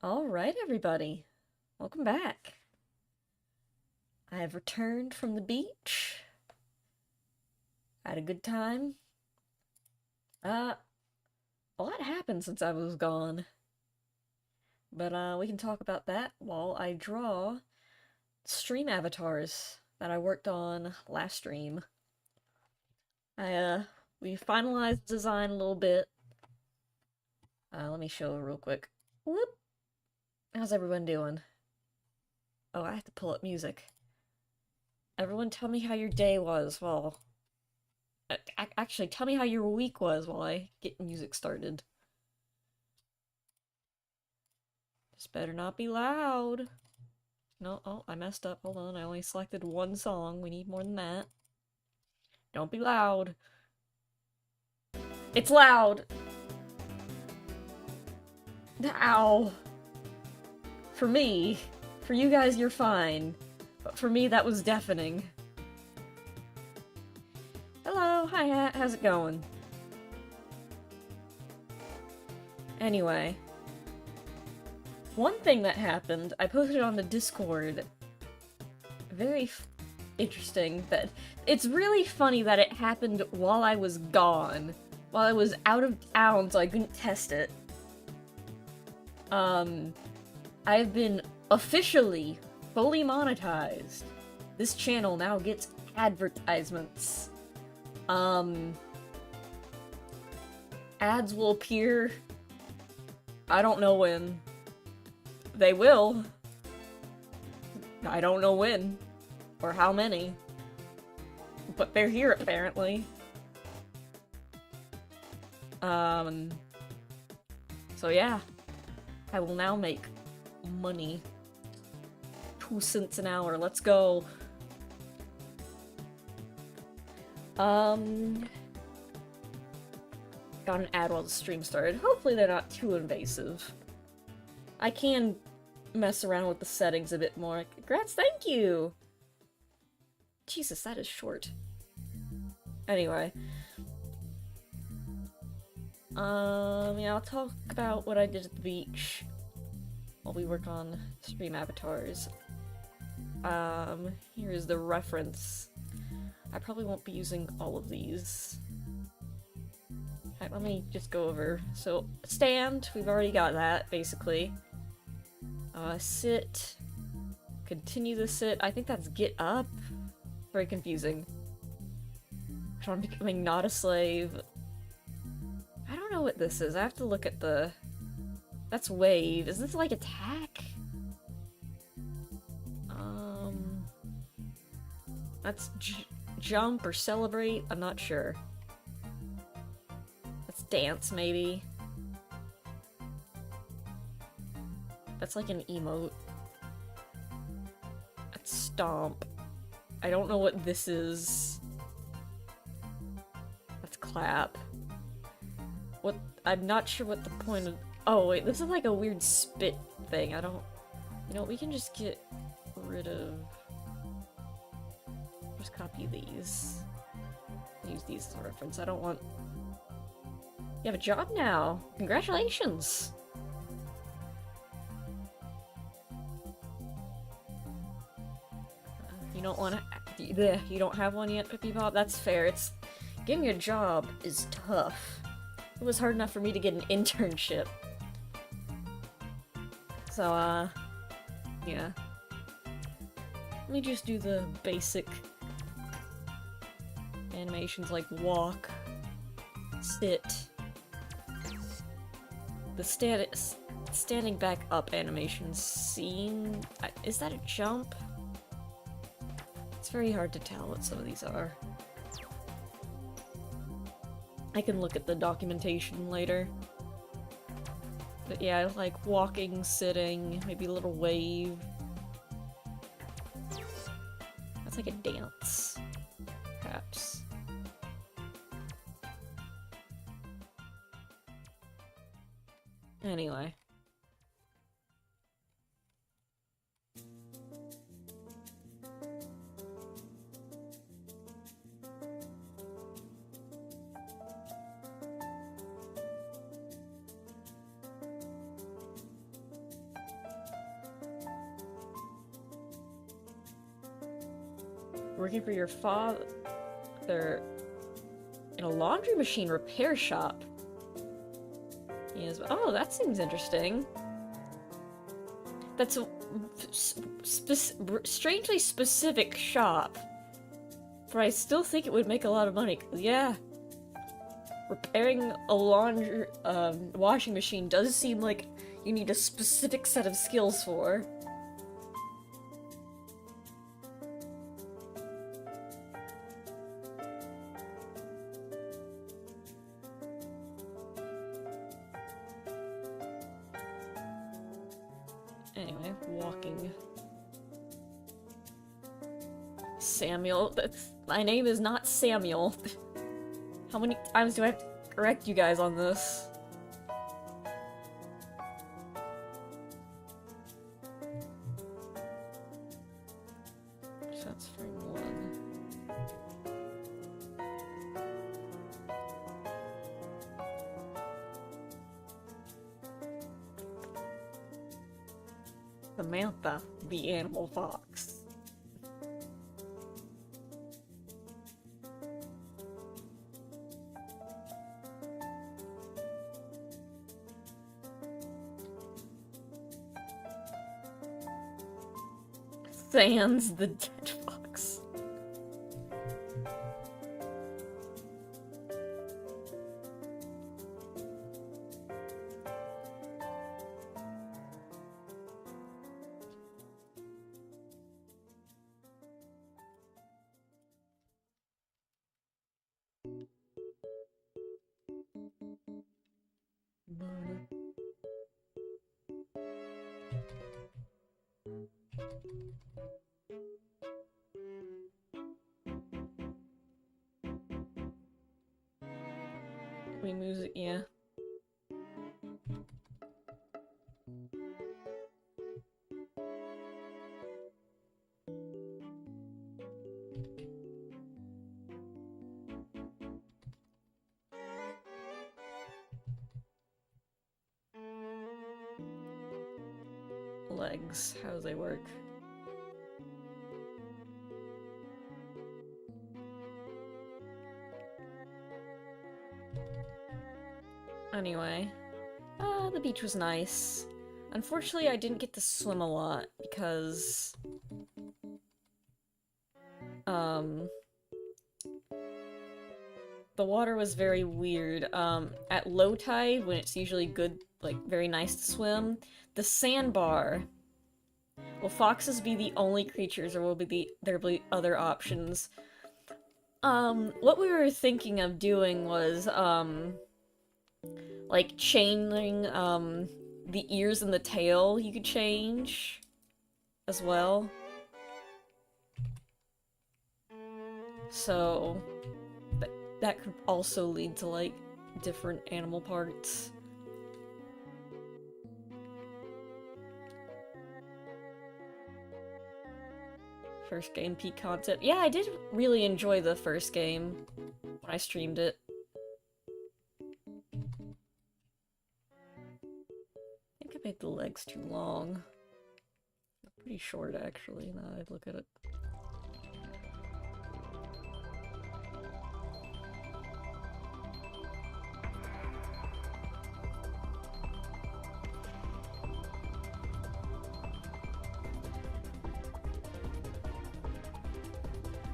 All right, everybody. Welcome back. I have returned from the beach. Had a good time. Uh, a lot happened since I was gone. But we can talk about that while I draw stream avatars that I worked on last stream. I we finalized the design a little bit. Let me show real quick. Whoop. How's everyone doing? Oh, I have to pull up music. Everyone tell me how your day was. Well, actually, tell me how your week was while I get music started. This better not be loud. No, oh, I messed up. Hold on, I only selected one song. We need more than that. Don't be loud. It's loud! Ow! For me. For you guys, you're fine. But for me, that was deafening. Hello, hi, how's it going? Anyway. One thing that happened, I posted on the Discord. Very interesting that it's really funny that it happened while I was gone. While I was out of town, so I couldn't test it. I've been officially fully monetized. This channel now gets advertisements. Ads will appear. I don't know when. They will. I don't know when. Or how many. But they're here, apparently. So yeah. I will now make money. 2 cents an hour, let's go. Got an ad while the stream started. Hopefully they're not too invasive. I can mess around with the settings a bit more. Congrats, thank you! Jesus, that is short. Anyway. Yeah, I'll talk about what I did at the beach while we work on stream avatars. Here is the reference. I probably won't be using all of these. Alright, let me just go over. So, stand, we've already got that, basically. Sit. Continue the sit. I think that's get up. Very confusing. I'm becoming not a slave. I don't know what this is. I have to look at the... That's wave. Is this like attack? That's jump or celebrate? I'm not sure. That's dance, maybe. That's like an emote. That's stomp. I don't know what this is. That's clap. What? I'm not sure what the point of... Oh, wait, this is like a weird spit thing. I don't... You know, we can just get rid of... Just copy these. Use these as a reference. I don't want... You have a job now! Congratulations! You don't want to... You don't have one yet, Pippy Bob? That's fair. It's... Getting a job is tough. It was hard enough for me to get an internship. So, yeah. Let me just do the basic animations like walk, sit. The standing back up animation scene. Is that a jump? It's very hard to tell what some of these are. I can look at the documentation later. But yeah, like walking, sitting, maybe a little wave. That's like a dance, perhaps. Anyway. Working for your father in a laundry machine repair shop. Yes. Oh, that seems interesting. That's a strangely specific shop. But I still think it would make a lot of money. Yeah. Repairing a laundry washing machine does seem like you need a specific set of skills for. Anyway, walking. Samuel, my name is not Samuel. How many times do I have to correct you guys on this? So that's frame 1. Samantha, the animal fox. Sans the dead fox. Music, yeah. Legs, how do they work? Anyway, the beach was nice. Unfortunately, I didn't get to swim a lot because, the water was very weird. At low tide, when it's usually good, like, very nice to swim, the sandbar. Will foxes be the only creatures, or will there be other options? What we were thinking of doing was, like, chaining, the ears and the tail you could change as well. So, that could also lead to, like, different animal parts. First game peak concept. Yeah, I did really enjoy the first game when I streamed it. I think I made the legs too long. They're pretty short, actually, now that I look at it.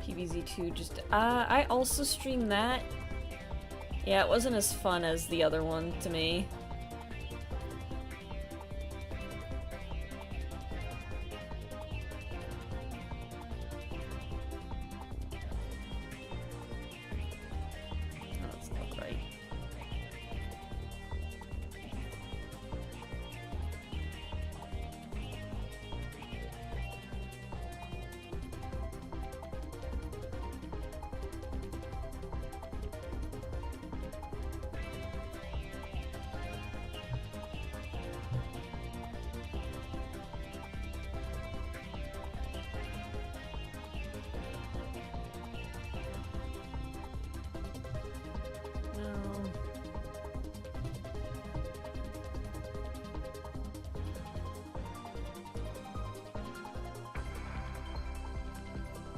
PvZ2 just, I also streamed that. Yeah, it wasn't as fun as the other one to me. That's not right.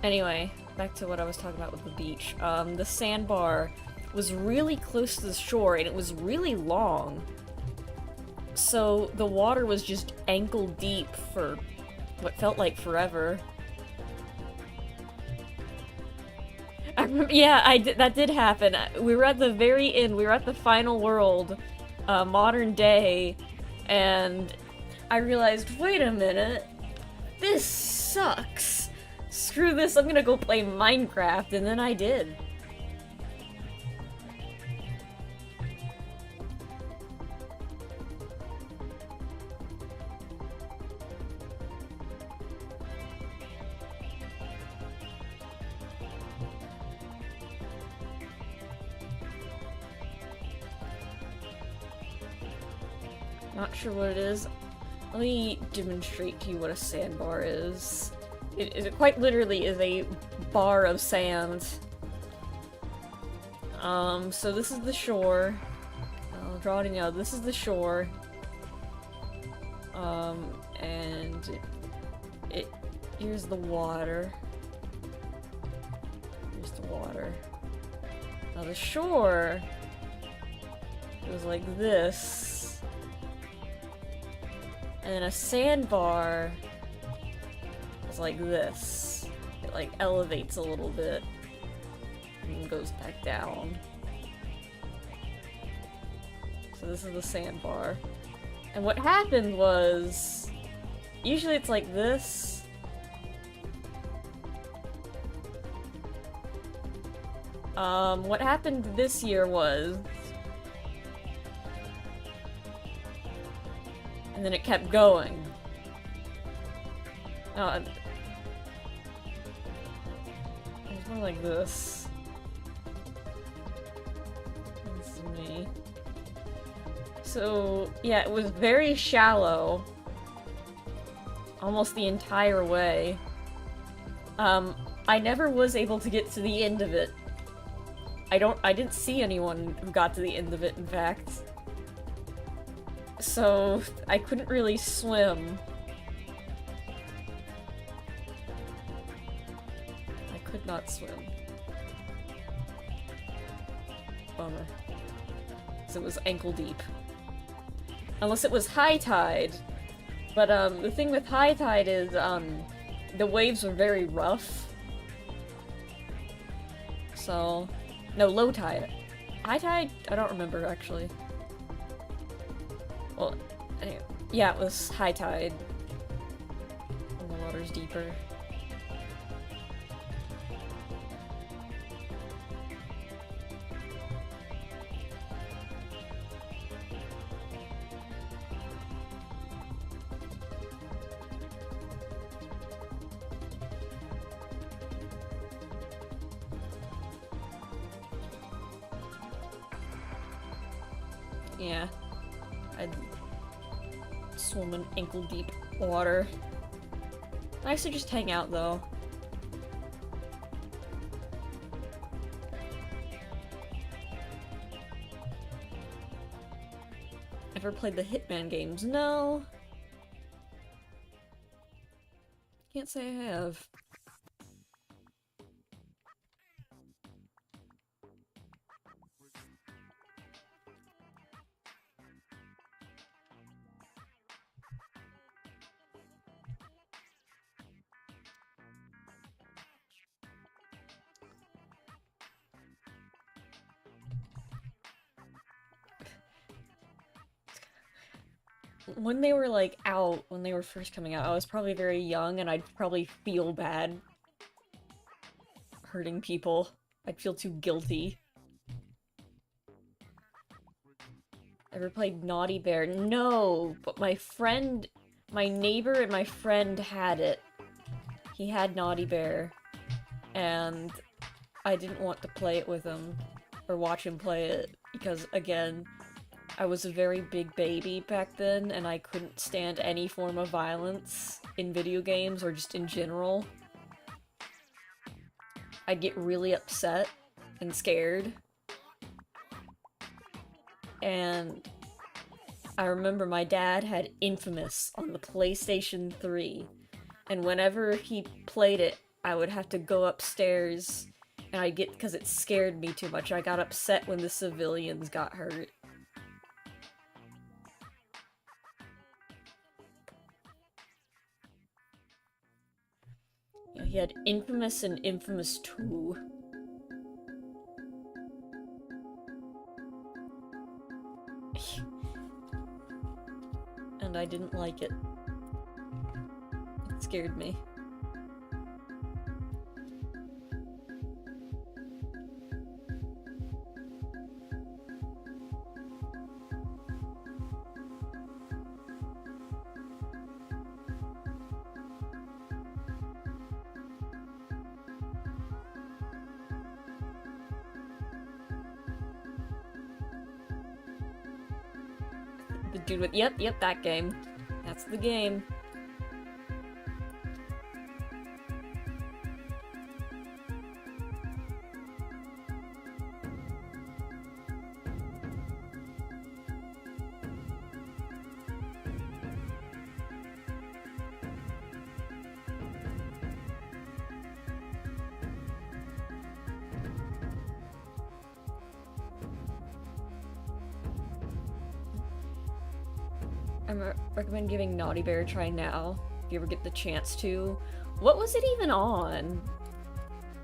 Anyway, back to what I was talking about with the beach. The sandbar was really close to the shore, and it was really long. So the water was just ankle deep for what felt like forever. Yeah, that did happen. We were at the very end. We were at the final world, modern day, and I realized, wait a minute, this sucks. Screw this, I'm gonna go play Minecraft, and then I did. Not sure what it is. Let me demonstrate to you what a sandbar is. It quite literally is a bar of sand. So this is the shore. I'll draw it in yellow. This is the shore. And here's the water. Here's the water. Now the shore goes like this. And then a sandbar is like this. It like elevates a little bit and goes back down. So this is the sandbar. And what happened was, usually it's like this. What happened this year was, and then it kept going. It was more like this. This is me. So, yeah, it was very shallow. Almost the entire way. I never was able to get to the end of it. I didn't see anyone who got to the end of it, in fact. So, I couldn't really swim. I could not swim. Bummer. So it was ankle deep. Unless it was high tide. But, the thing with high tide is, the waves were very rough. So... No, low tide. High tide? I don't remember, actually. Well, anyway. Yeah, it was high tide. And the water's deeper. Yeah. I'd swim in ankle-deep water. Nice to just hang out, though. Ever played the Hitman games? No. Can't say I have. When they were, like, out, when they were first coming out, I was probably very young, and I'd probably feel bad hurting people. I'd feel too guilty. Ever played Naughty Bear? No, but my neighbor and my friend had it. He had Naughty Bear, and I didn't want to play it with him, or watch him play it, because, again, I was a very big baby back then, and I couldn't stand any form of violence in video games, or just in general. I'd get really upset and scared. And I remember my dad had Infamous on the PlayStation 3, and whenever he played it, I would have to go upstairs, and I'd get, because it scared me too much, I got upset when the civilians got hurt. Yeah, he had Infamous and Infamous 2. And I didn't like it. It scared me. The dude with, yep, that game. That's the game. I recommend giving Naughty Bear a try now, if you ever get the chance to. What was it even on?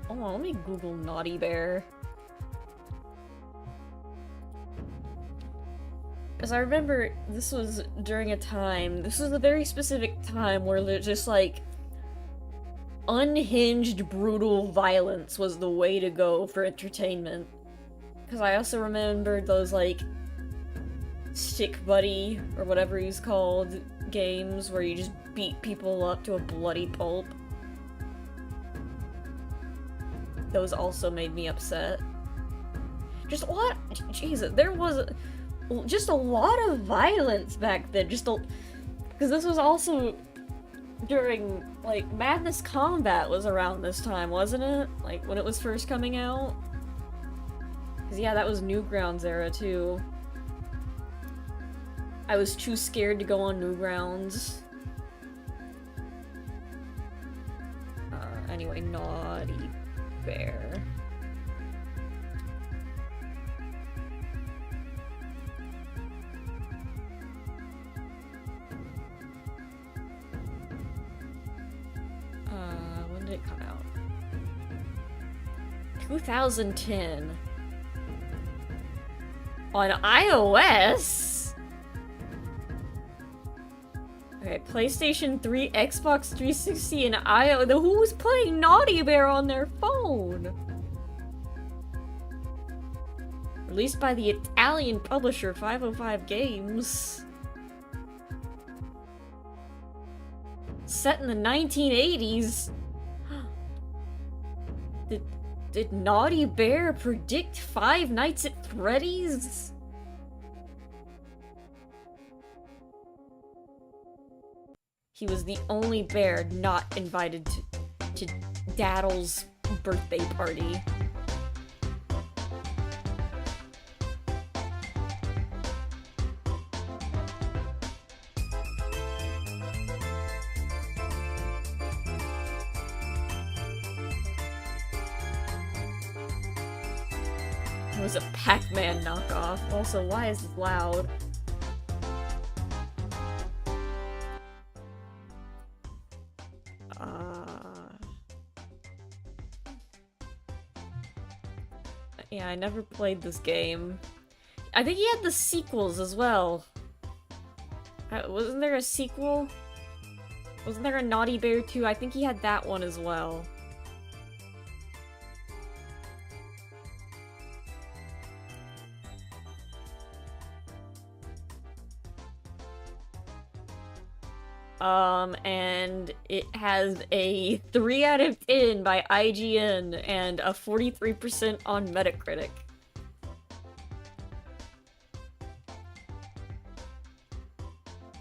Hold on, let me Google Naughty Bear. Because I remember this was during a time, this was a very specific time where there's just like unhinged, brutal violence was the way to go for entertainment. Because I also remembered those like Stick Buddy, or whatever he's called, games where you just beat people up to a bloody pulp. Those also made me upset. Just a lot, Jesus, there was just a lot of violence back then, because this was also during, like, Madness Combat was around this time, wasn't it? Like, when it was first coming out? Because, yeah, that was Newgrounds era, too. I was too scared to go on Newgrounds. Anyway, Naughty Bear. When did it come out? 2010. On iOS? Okay, PlayStation 3, Xbox 360, and iOS. Who was playing Naughty Bear on their phone? Released by the Italian publisher 505 Games. Set in the 1980s. Did Naughty Bear predict Five Nights at Freddy's? He was the only bear not invited to Daddle's birthday party. It was a Pac-Man knockoff. Also, why is it loud? Yeah, I never played this game. I think he had the sequels as well. Wasn't there a sequel? Wasn't there a Naughty Bear 2? I think he had that one as well. And it has a 3 out of 10 by IGN and a 43% on Metacritic.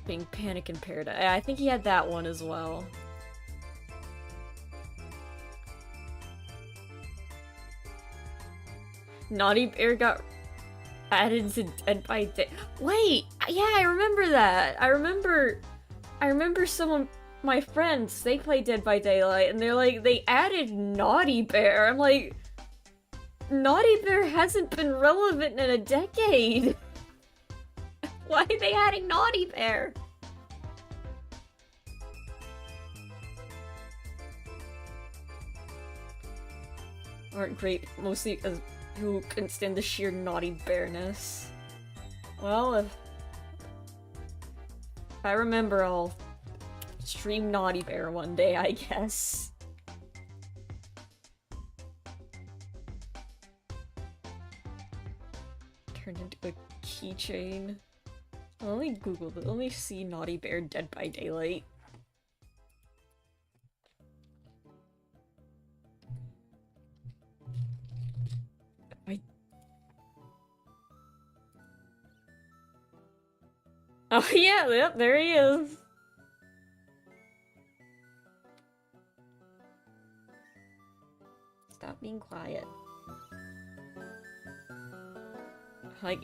Being Panic in Paradise. I think he had that one as well. Naughty Bear got added to Dead by Day. Wait! Yeah, I remember that! I remember someone my friends, they play Dead by Daylight, and they're like, they added Naughty Bear. I'm like, Naughty Bear hasn't been relevant in a decade. Why are they adding Naughty Bear? Aren't great, mostly as who couldn't stand the sheer Naughty Bearness. Well, if I remember, I'll stream Naughty Bear one day, I guess. Turned into a keychain. Let me Google it. Let me see Naughty Bear Dead by Daylight. Oh yeah, yep, there he is. Stop being quiet. Like...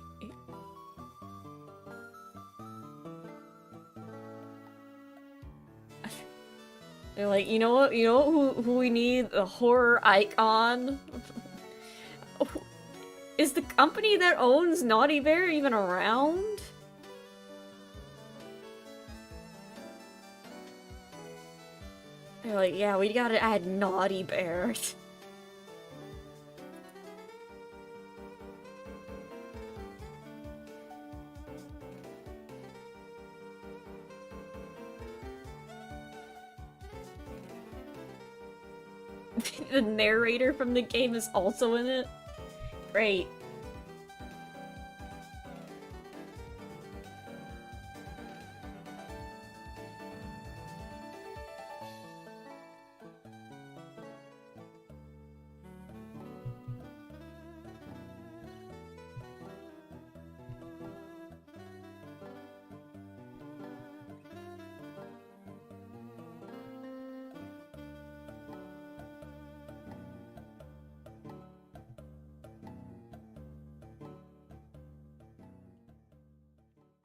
They're like, you know what who we need? A horror icon? Is the company that owns Naughty Bear even around? They're like, yeah, we gotta add Naughty Bear. The narrator from the game is also in it? Great.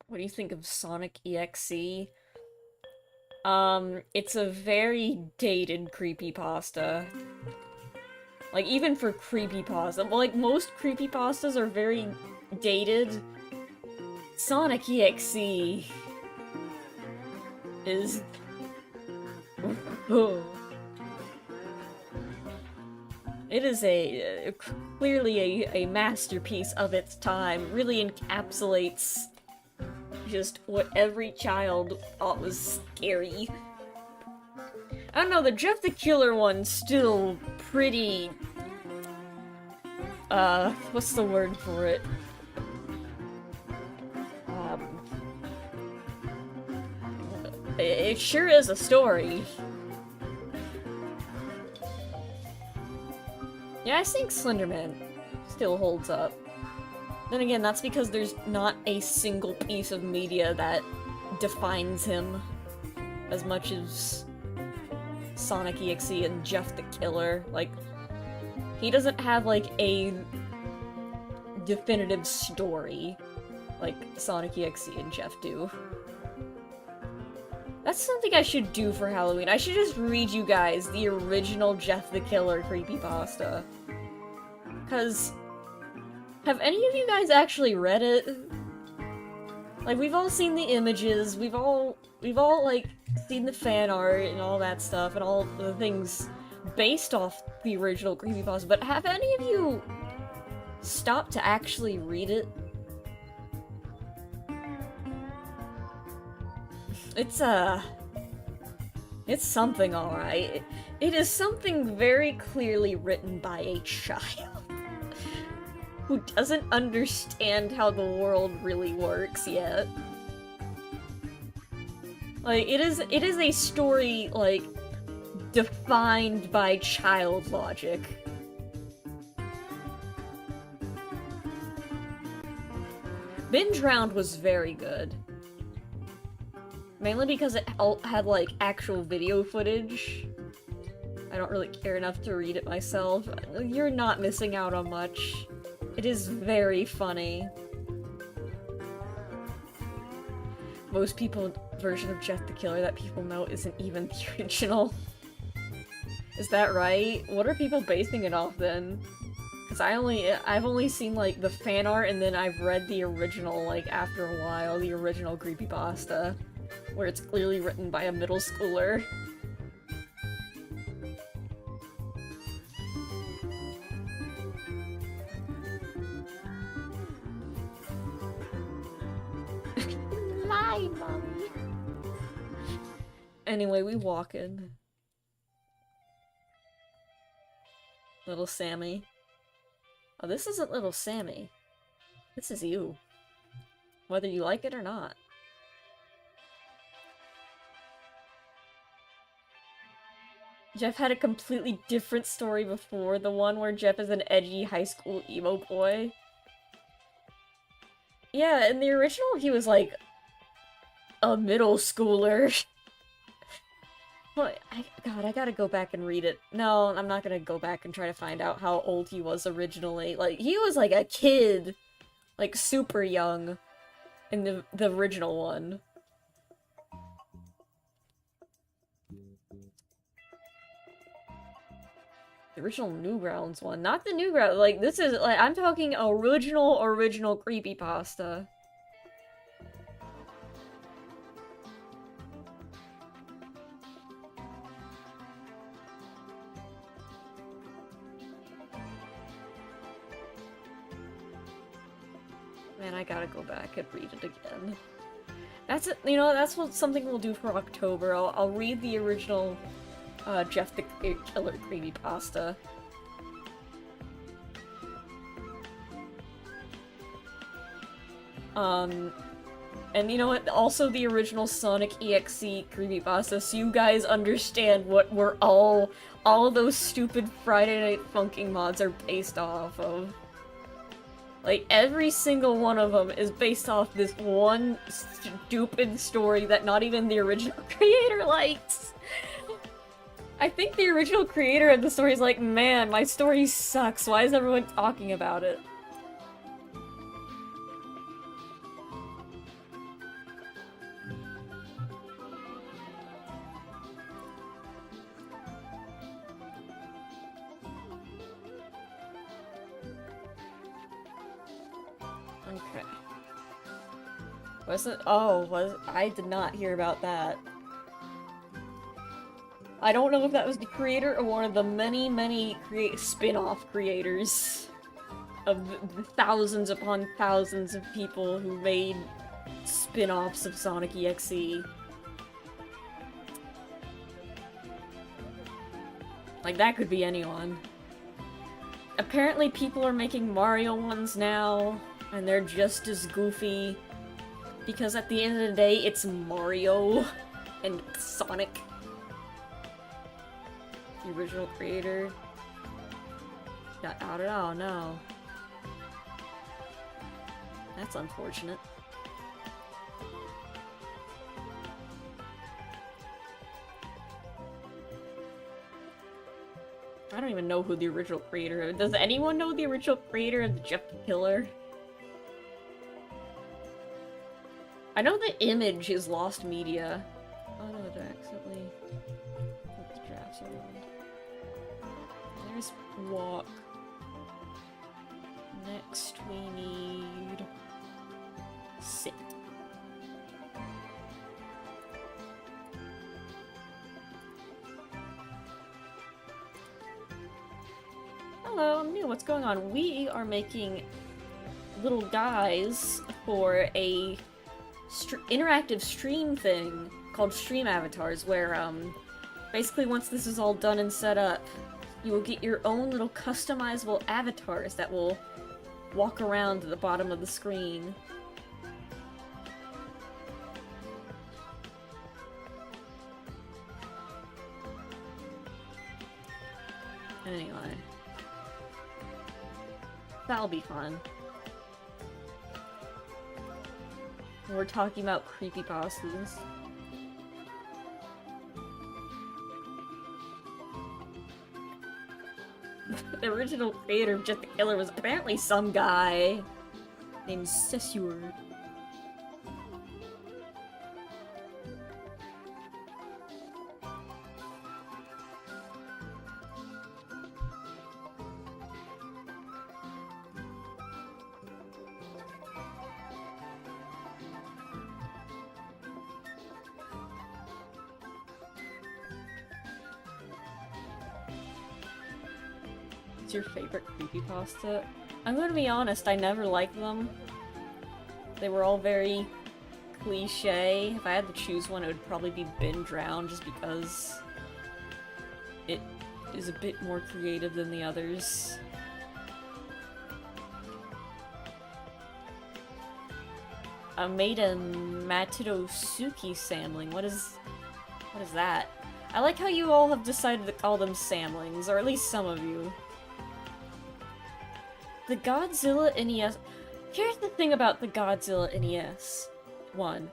What do you think of Sonic EXE? It's a very dated creepypasta. Like, even for creepypasta. Like, most creepypastas are very dated. Sonic EXE is... It is clearly a masterpiece of its time. Really encapsulates just what every child thought was scary. I don't know, the Jeff the Killer one's still pretty... what's the word for it? It sure is a story. Yeah, I think Slenderman still holds up. Then again, that's because there's not a single piece of media that defines him as much as Sonic EXE and Jeff the Killer. Like, he doesn't have, like, a definitive story like Sonic EXE and Jeff do. That's something I should do for Halloween. I should just read you guys the original Jeff the Killer creepypasta. 'Cause... have any of you guys actually read it? Like, we've all seen the images, we've all, like, seen the fan art and all that stuff, and all the things based off the original creepypasta, but have any of you stopped to actually read it? It's something, alright. It is something very clearly written by a child who doesn't understand how the world really works yet. Like, it is a story, like, defined by child logic. Binge Round was very good. Mainly because it had, like, actual video footage. I don't really care enough to read it myself. You're not missing out on much. It is very funny. most people version of Jeff the Killer that people know isn't even the original. Is that right? What are people basing it off then? Because I've only seen like the fan art and then I've read the original like after a while, the original creepypasta, where it's clearly written by a middle schooler. Lie, mommy. Anyway, we walking. Little Sammy. Oh, this isn't little Sammy. This is you. Whether you like it or not. Jeff had a completely different story before, the one where Jeff is an edgy high school emo boy. Yeah, in the original he was like a middle schooler. What? God, I gotta go back and read it. No, I'm not gonna go back and try to find out how old he was originally. Like, he was like a kid. Like, super young. In the original one. The original Newgrounds one. Not the Newgrounds. Like, this is, like, I'm talking original creepypasta. Man, I gotta go back and read it again. That's it. You know, that's something we'll do for October. I'll read the original Jeff the Killer creepypasta. And you know what? Also the original Sonic EXE creepypasta, so you guys understand what all of those stupid Friday Night Funkin' mods are based off of. Like, every single one of them is based off this one stupid story that not even the original creator likes. I think the original creator of the story is like, man, my story sucks, why is everyone talking about it? Okay. I did not hear about that. I don't know if that was the creator or one of the many spin-off creators of the thousands upon thousands of people who made spin-offs of Sonic EXE. Like, that could be anyone. Apparently people are making Mario ones now, and they're just as goofy. Because at the end of the day, it's Mario and Sonic. The original creator got outed. Oh no. That's unfortunate. I don't even know who the original creator is. Does anyone know the original creator of the Jeff the Killer? I know the image is Lost Media. Oh no, they're accidentally put the drafts around. There's walk. Next we need sit. Hello, I'm new. What's going on? We are making little guys for a interactive stream thing called Stream Avatars, where basically once this is all done and set up, you will get your own little customizable avatars that will walk around at the bottom of the screen. Anyway. That'll be fun. We're talking about creepypastas. The original creator of Jeff the Killer was apparently some guy named Sessure. What's your favorite creepypasta? I'm gonna be honest, I never liked them. They were all very cliche. If I had to choose one, it would probably be Bin Drown, just because it is a bit more creative than the others. I made a Matidosuki samling. What is that? I like how you all have decided to call them samlings, or at least some of you. The Godzilla NES... Here's the thing about the Godzilla NES one.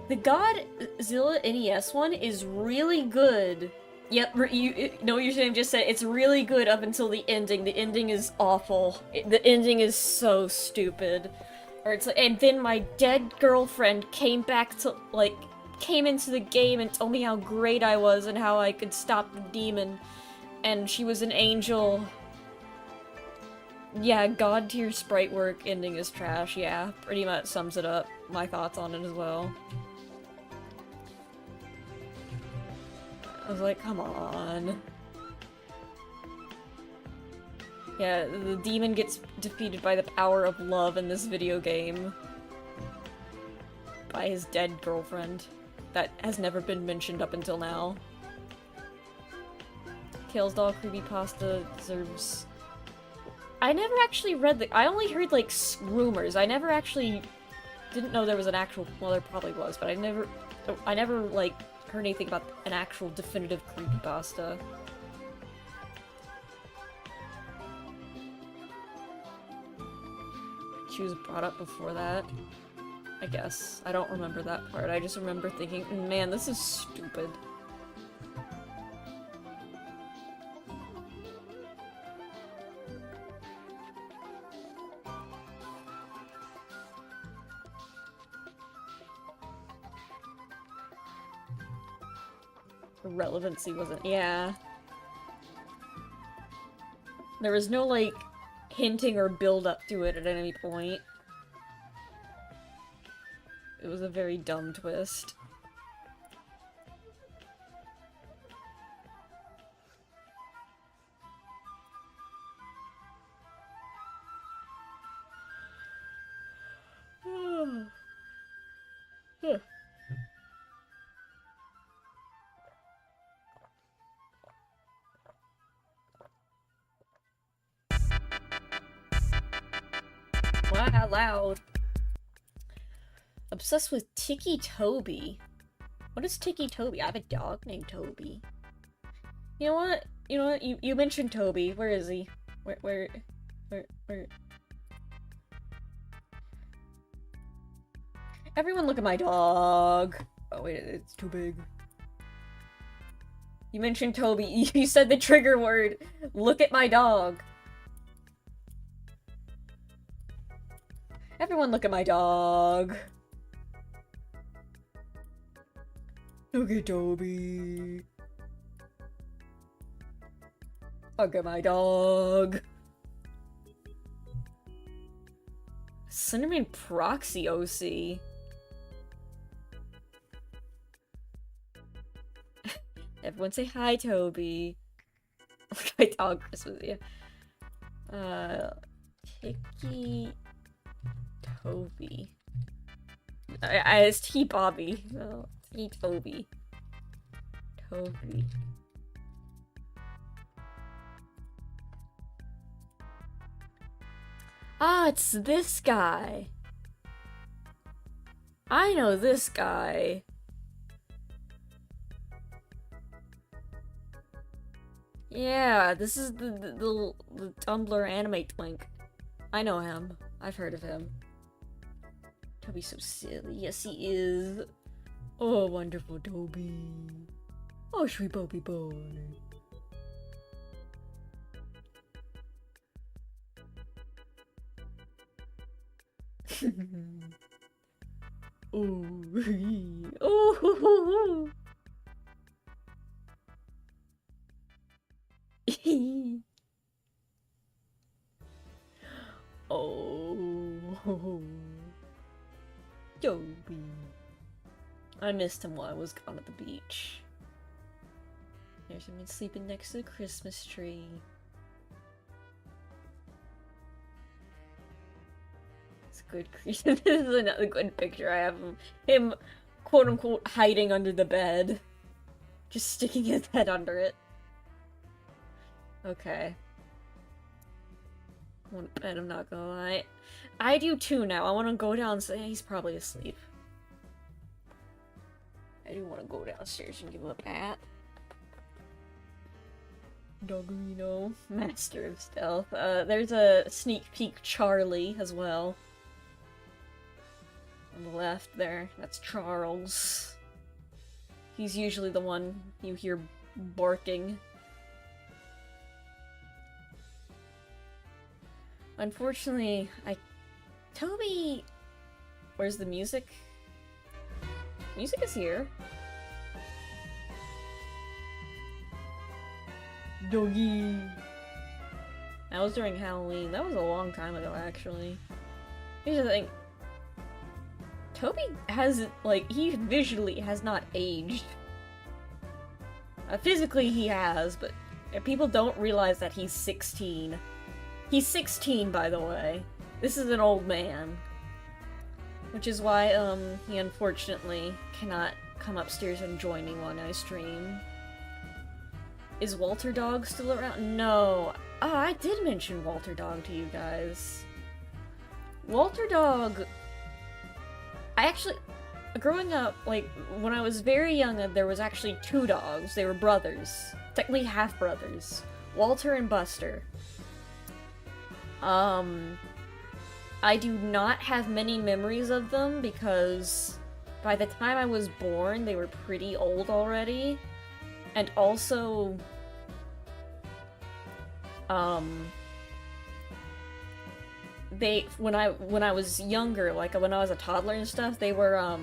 The Godzilla NES one is really good. Yep, you know what you're saying? Just said it's really good up until the ending. The ending is awful. The ending is so stupid. Or it's like, and then my dead girlfriend came back to, like, came into the game and told me how great I was and how I could stop the demon. And she was an angel. Yeah, God tier sprite work ending is trash. Yeah, pretty much sums it up. My thoughts on it as well. I was like, come on. Yeah, the demon gets defeated by the power of love in this video game. By his dead girlfriend. That has never been mentioned up until now. Kale's Doll creepypasta deserves... I never actually read the- I only heard, like, rumors. I never actually didn't know there was an actual- well, there probably was, but I never, like, heard anything about an actual definitive creepypasta. She was brought up before that, I guess. I don't remember that part. I just remember thinking, man, this is stupid. The relevancy wasn't- yeah. There was no, like, hinting or build-up to it at any point. It was a very dumb twist. Wow, loud. Obsessed with Tiki Toby. What is Tiki Toby? I have a dog named Toby. You know what? You know what? You mentioned Toby. Where is he? Where? Everyone look at my dog. Oh wait, it's too big. You mentioned Toby. You said the trigger word. Look at my dog. Everyone look at my dog. Look at Toby. Look at my dog. Cinnamon Proxy OC. Everyone say hi, Toby. Look at my dog, Christmas, yeah. Tiki Toby. It's T Bobby. No, T Toby. Toby. Ah, it's this guy. I know this guy. Yeah, this is the Tumblr anime twink. I know him. I've heard of him. Toby's so silly. Yes, he is. Oh, wonderful Toby. Oh, sweet Bobby boy. Ooh. Ooh. Oh. Toby. I missed him while I was gone at the beach. There's him sleeping next to the Christmas tree. good this is another good picture I have of him, quote-unquote, hiding under the bed. Just sticking his head under it. Okay. I want to bed, I'm not gonna lie. I do too now. I want to go down and say he's probably asleep. I do want to go downstairs and give him a pat. Doggerino, master of stealth. There's a sneak peek Charlie as well. On the left there, that's Charles. He's usually the one you hear barking. Unfortunately, Toby... Where's the music? Music is here. Doggy. That was during Halloween. That was a long time ago, actually. Here's the thing. Toby has, like, he visually has not aged. Physically he has, but people don't realize that he's 16. He's 16, by the way. This is an old man. Which is why, he unfortunately cannot come upstairs and join me when I stream. Is Walter Dog still around? No. Oh, I did mention Walter Dog to you guys. Walter Dog... I actually... Growing up, like, when I was very young, there was actually 2 dogs. They were brothers. Technically half-brothers. Walter and Buster. I do not have many memories of them because by the time I was born, they were pretty old already. And also, when I was younger, like when I was a toddler and stuff, they were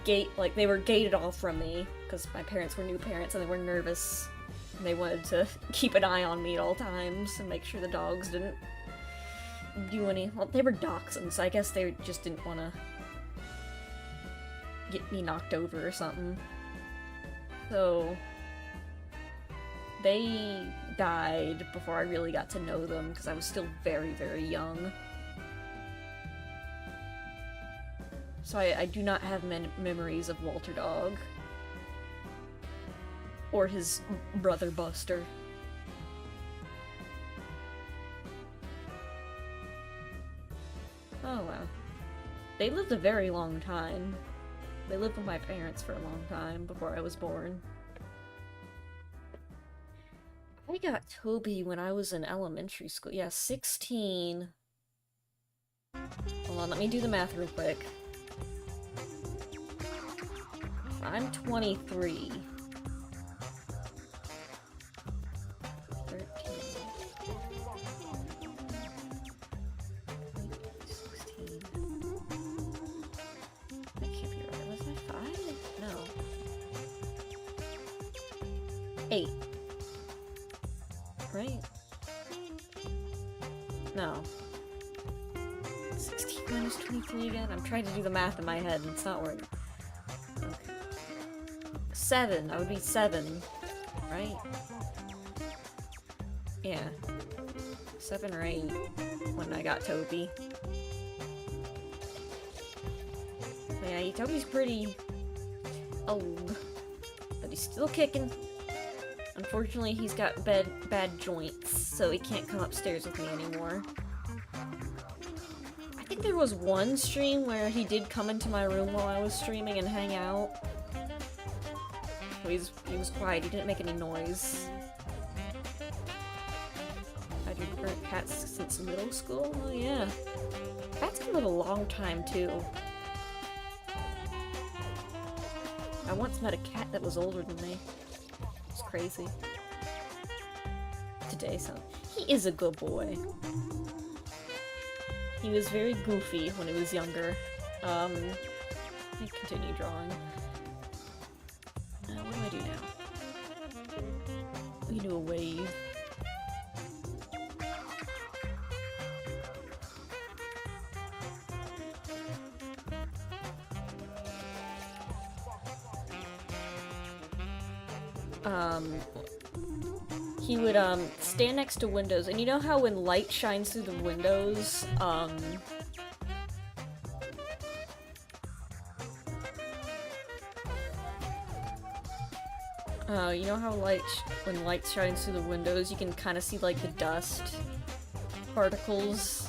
they were gated off from me because my parents were new parents and they were nervous and they wanted to keep an eye on me at all times and make sure the dogs didn't do any. Well, they were dachshunds, so I guess they just didn't want to get me knocked over or something. So they died before I really got to know them because I was still very, very young. So I do not have memories of Walter Dog. Or his brother Buster. Oh wow. They lived a very long time. They lived with my parents for a long time before I was born. I got Toby when I was in elementary school. Yeah, 16. Hold on, let me do the math real quick. I'm 23. 13. 16. That can't be right. Was I 5? No. 8. Right? No. 16 minus 23 again? I'm trying to do the math in my head and it's not working. Okay. 7. I would be 7. Right? Yeah. 7 or 8 when I got Toby. But yeah, Toby's pretty old. But he's still kicking. Unfortunately, he's got bad joints, so he can't come upstairs with me anymore. I think there was one stream where he did come into my room while I was streaming and hang out. He was quiet, he didn't make any noise. I've been current cats since middle school? Oh yeah. Cats can live a long time, too. I once met a cat that was older than me. It's crazy. Today, so he is a good boy. He was very goofy when he was younger. Let me continue drawing. What do I do now? We can do a wave. He would, stand next to windows, and you know how when light shines through the windows, You know how when light shines through the windows, you can kind of see like the dust particles?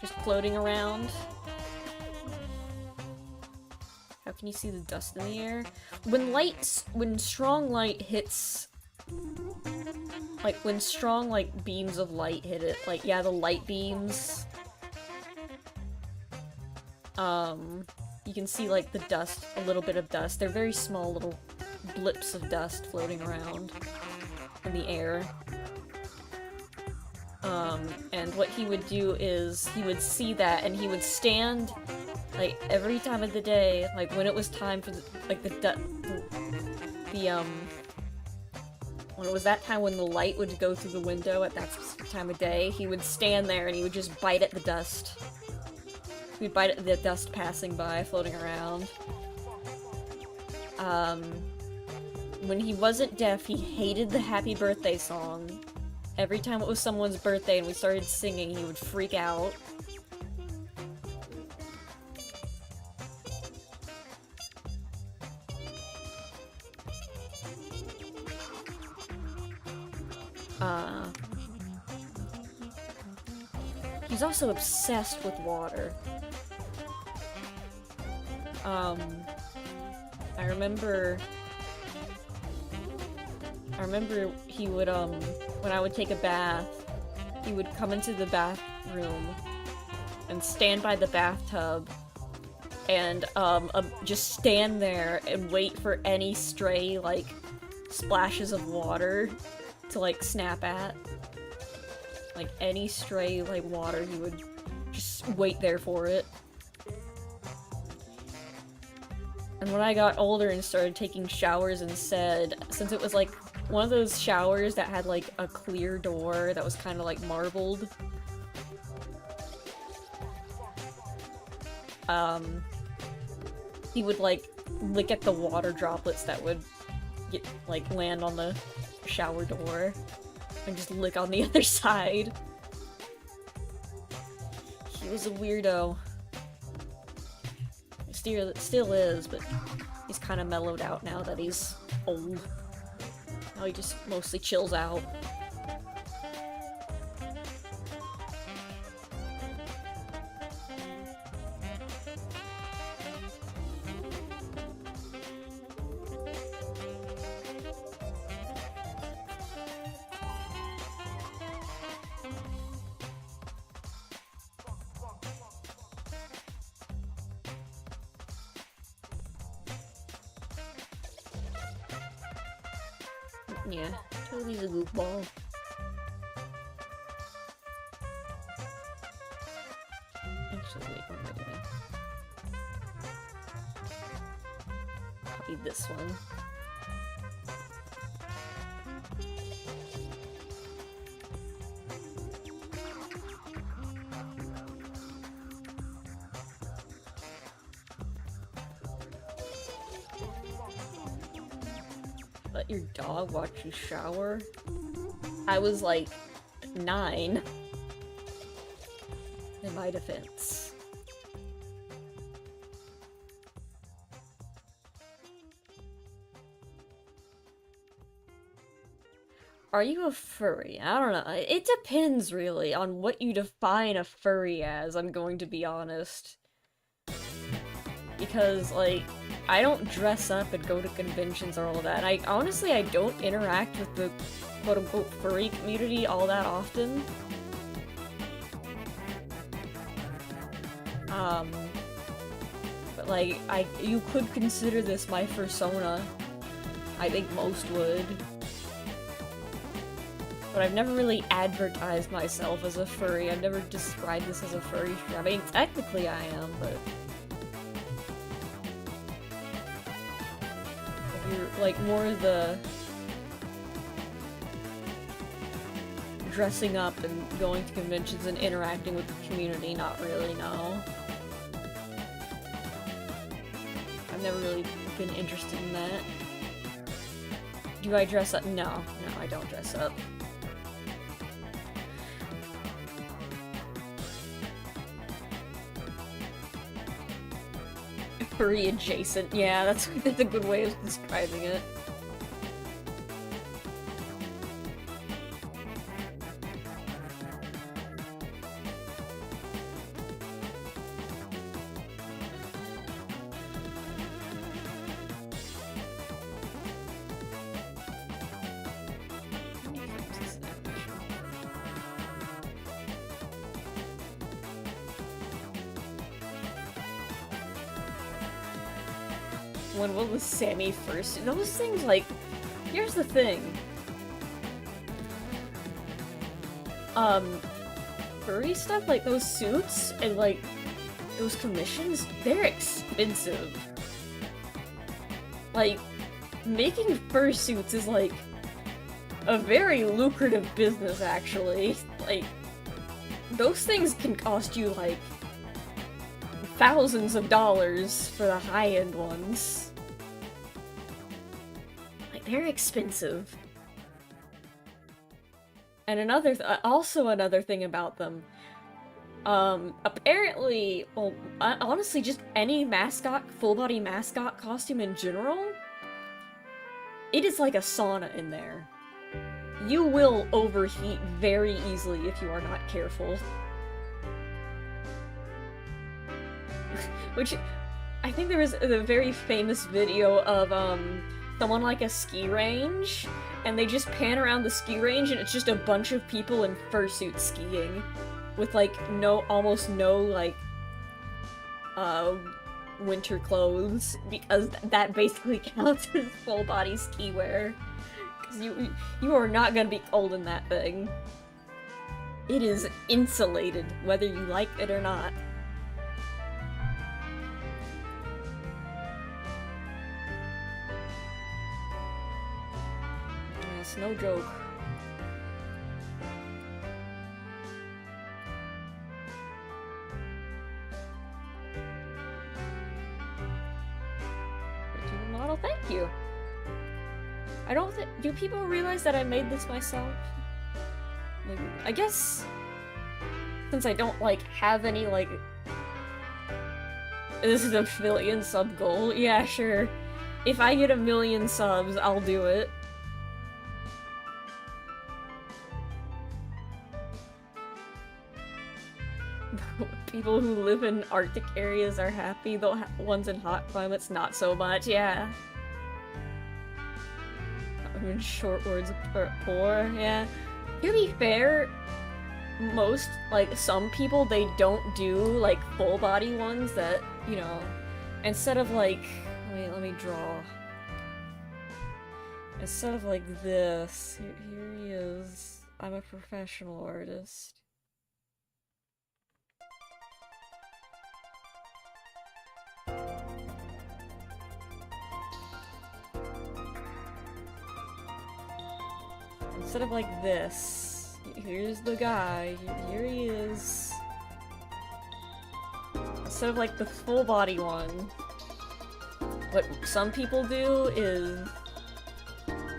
Just floating around. How can you see the dust in the air? When strong light hits, like when strong like beams of light hit it, like yeah, the light beams, you can see like the dust, a little bit of dust. They're very small little blips of dust floating around in the air. And what he would do is he would see that and he would stand like every time of the day, like when it was time for when it was that time when the light would go through the window at that specific time of day, he would stand there and he would just bite at the dust. He would bite at the dust passing by, floating around. When he wasn't deaf, he hated the Happy Birthday song. Every time it was someone's birthday and we started singing, he would freak out. He's also obsessed with water. I remember he would, when I would take a bath, he would come into the bathroom and stand by the bathtub and, just stand there and wait for any stray, like, splashes of water to, like, snap at. Like, any stray, like, water, he would just wait there for it. And when I got older and started taking showers instead, since it was, like, one of those showers that had, like, a clear door that was kind of, like, marbled. He would, like, lick at the water droplets that would land on the shower door. And just lick on the other side. He was a weirdo. He still is, but he's kind of mellowed out now that he's old. Now he just mostly chills out. Yeah, totally a goofball. Actually, wait, what am I doing? Copy this one. Let your dog watch you shower? I was like 9. In my defense. Are you a furry? I don't know. It depends really on what you define a furry as, I'm going to be honest. Because, like, I don't dress up and go to conventions or all of that. Honestly, I don't interact with the quote-unquote furry community all that often. But like, you could consider this my persona. I think most would. But I've never really advertised myself as a furry. I've never described this as a furry. I mean, technically I am, but... You're, like, more the dressing up and going to conventions and interacting with the community, not really, no. I've never really been interested in that. Do I dress up? No, I don't dress up. furry adjacent. Yeah, that's a good way of describing it. When will the Sammy first? Those things, like, here's the thing. Furry stuff, like those suits and like those commissions, they're expensive. Like, making fursuits is like a very lucrative business, actually. Like, those things can cost you like thousands of dollars for the high-end ones. Like, they're expensive. And also another thing about them, apparently, well, honestly, just any mascot, full-body mascot costume in general, it is like a sauna in there. You will overheat very easily if you are not careful. Which, I think there was a very famous video of, someone like a ski range, and they just pan around the ski range and it's just a bunch of people in fursuits skiing. With, like, almost no, like, winter clothes, because that basically counts as full-body ski wear. Because you are not gonna be cold in that thing. It is insulated, whether you like it or not. It's no joke. Model, thank you. I don't think. Do people realize that I made this myself? Like, I guess since I don't like have any like. This is a million sub goal. Yeah, sure. If I get 1,000,000 subs, I'll do it. People who live in Arctic areas are happy, the ones in hot climates not so much, yeah. In short words, poor, yeah. To be fair, some people, they don't do, like, full-body ones that, you know, instead of, like, let me draw. Instead of, like, this, here he is. I'm a professional artist. Instead of like this, here's the guy, here he is. Instead of like the full body one, what some people do is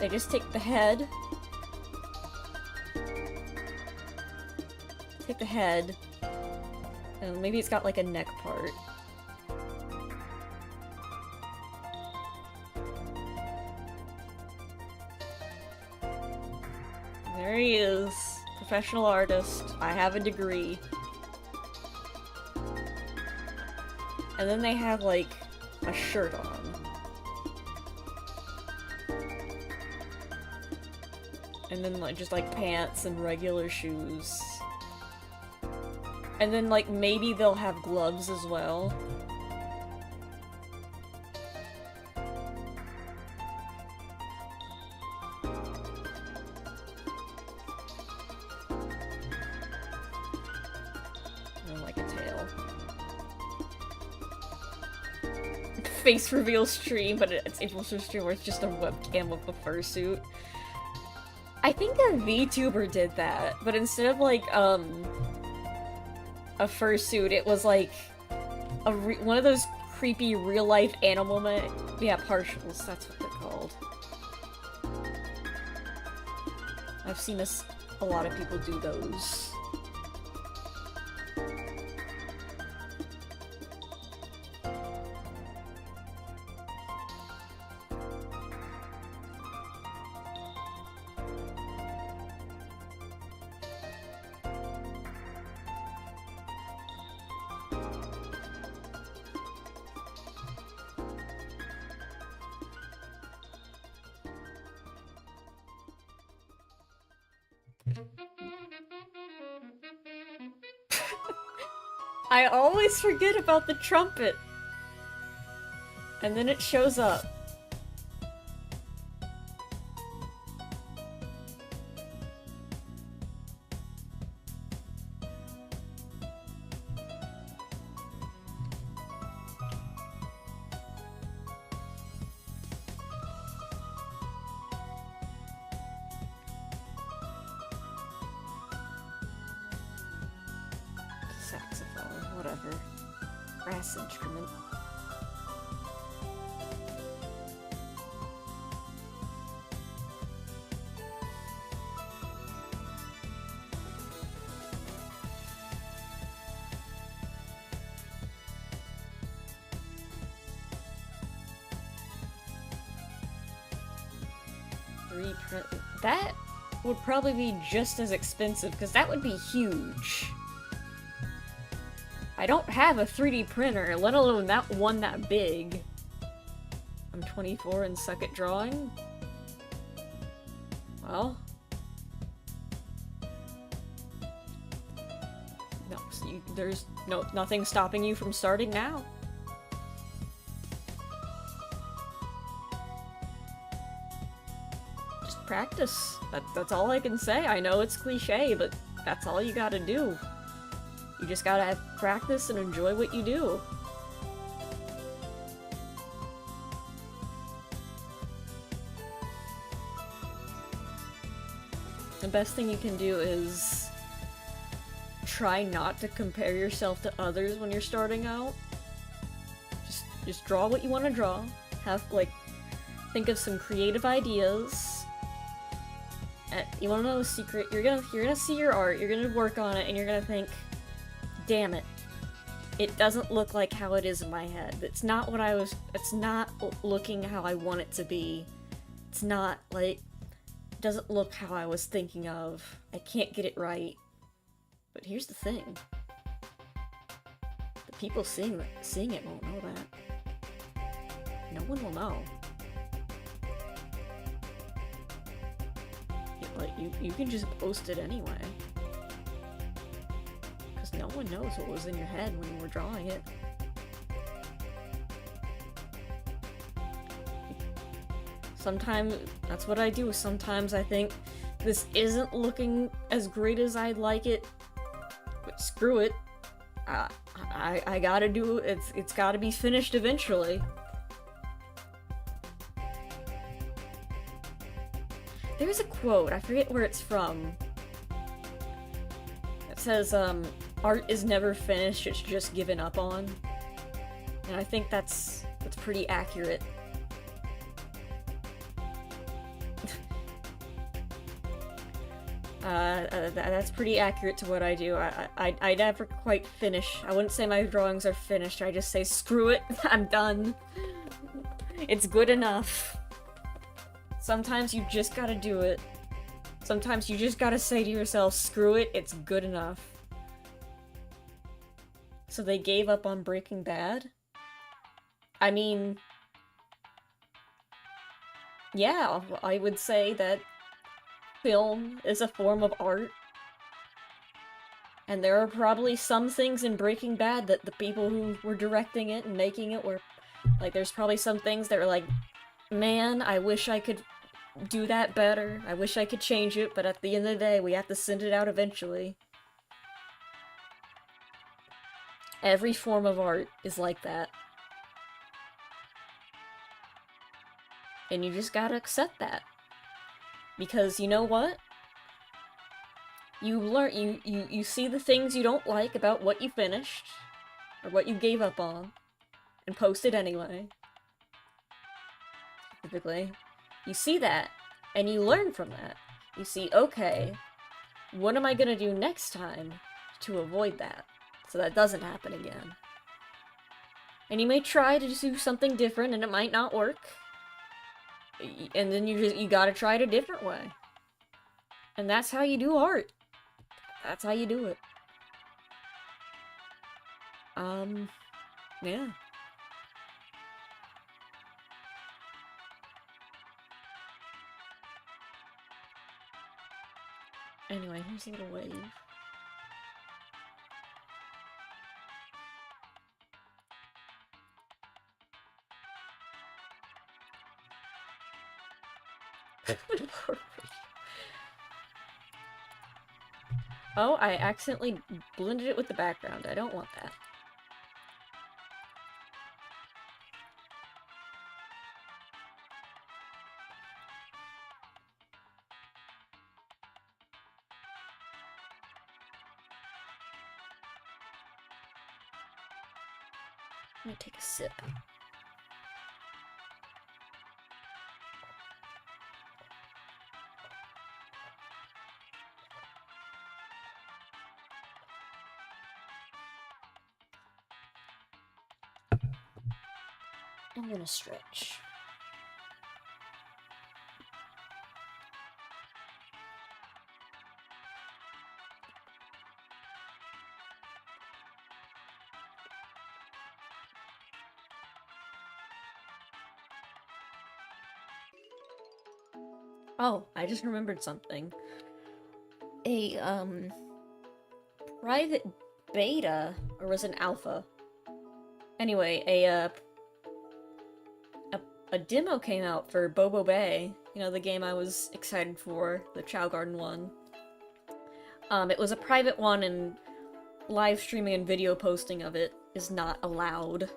they just take the head, and maybe it's got like a neck part. There he is. Professional artist. I have a degree. And then they have, like, a shirt on. And then, like, just, like, pants and regular shoes. And then, like, maybe they'll have gloves as well. Face reveal stream, but it's April Fool's stream where it's just a webcam of the fursuit. I think a VTuber did that, but instead of like a fursuit, it was like one of those creepy real life animal partials. That's what they're called. I've seen a lot of people do those. I always forget about the trumpet. And then it shows up. Saxophone, whatever. Brass instrument. Reprint. That would probably be just as expensive, because that would be huge. I don't have a 3D printer, let alone that one that big. I'm 24 and suck at drawing? Well... No, so there's nothing stopping you from starting now. Just practice. That's all I can say. I know it's cliche, but that's all you gotta do. You just gotta have practice and enjoy what you do. The best thing you can do is try not to compare yourself to others when you're starting out. Just draw what you want to draw. Think of some creative ideas. You want to know a secret? You're gonna see your art, you're gonna work on it, and you're gonna think, damn it, it doesn't look like how it is in my head. It's not looking how I want it to be. It's not, it doesn't look how I was thinking of. I can't get it right. But here's the thing. The people seeing it won't know that. No one will know. You can just post it anyway. No one knows what was in your head when you were drawing it. Sometimes, that's what I do. Sometimes I think, this isn't looking as great as I'd like it, but screw it. I gotta do it. It's gotta be finished eventually. There's a quote, I forget where it's from. It says, art is never finished, it's just given up on. And I think that's pretty accurate. That's pretty accurate to what I do. I never quite finish. I wouldn't say my drawings are finished, I just say, screw it, I'm done. It's good enough. Sometimes you just gotta do it. Sometimes you just gotta say to yourself, screw it, it's good enough. So they gave up on Breaking Bad? I mean... yeah, I would say that film is a form of art. And there are probably some things in Breaking Bad that the people who were directing it and making it were... there's probably some things that were like, man, I wish I could do that better. I wish I could change it, but at the end of the day, we have to send it out eventually. Every form of art is like that. And you just gotta accept that. Because you know what? You learn, you see the things you don't like about what you finished, or what you gave up on, and post it anyway. Typically. You see that, and you learn from that. You see, okay, what am I gonna do next time to avoid that? So that doesn't happen again. And you may try to do something different, and it might not work. And then you gotta try it a different way. And that's how you do art. That's how you do it. Yeah. Anyway, here's a little wave. Oh, I accidentally blended it with the background. I don't want that. Let me take a sip. I'm gonna stretch. Oh, I just remembered something. A, private beta, or was it an alpha? Anyway, a demo came out for Bobo Bay, you know, the game I was excited for, the Chow Garden one. It was a private one, and live streaming and video posting of it is not allowed.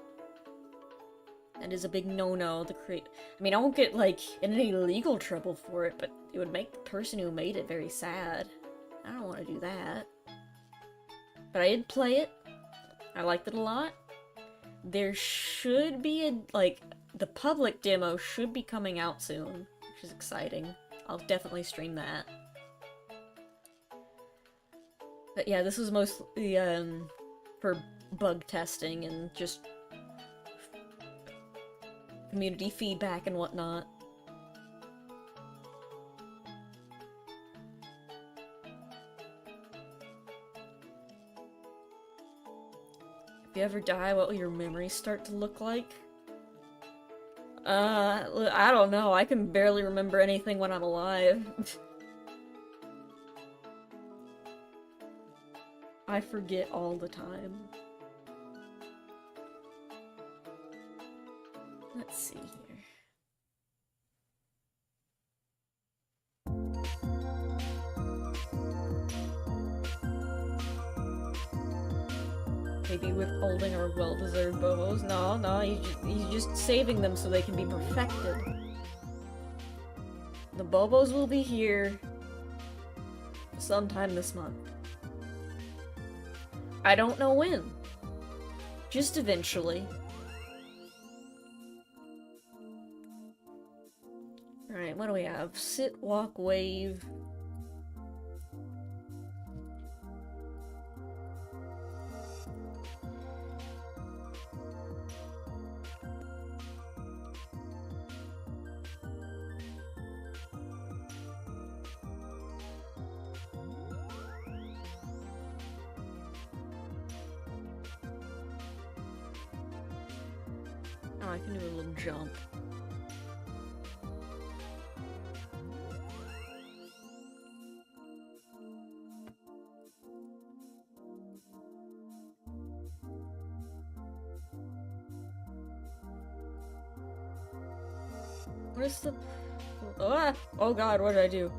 That is a big no-no. I mean, I won't get, like, in any legal trouble for it, but it would make the person who made it very sad. I don't want to do that. But I did play it. I liked it a lot. There should be the public demo should be coming out soon, which is exciting. I'll definitely stream that. But yeah, this was mostly, for bug testing and just community feedback and whatnot. If you ever die, what will your memories start to look like? I don't know. I can barely remember anything when I'm alive. I forget all the time. Let's see here. Maybe withholding our well-deserved bobos. No, he's just saving them so they can be perfected. The bobos will be here sometime this month. I don't know when. Just eventually. Alright, what do we have? Sit, walk, wave. Oh, I can do a little jump. What is the... Oh god, what did I do?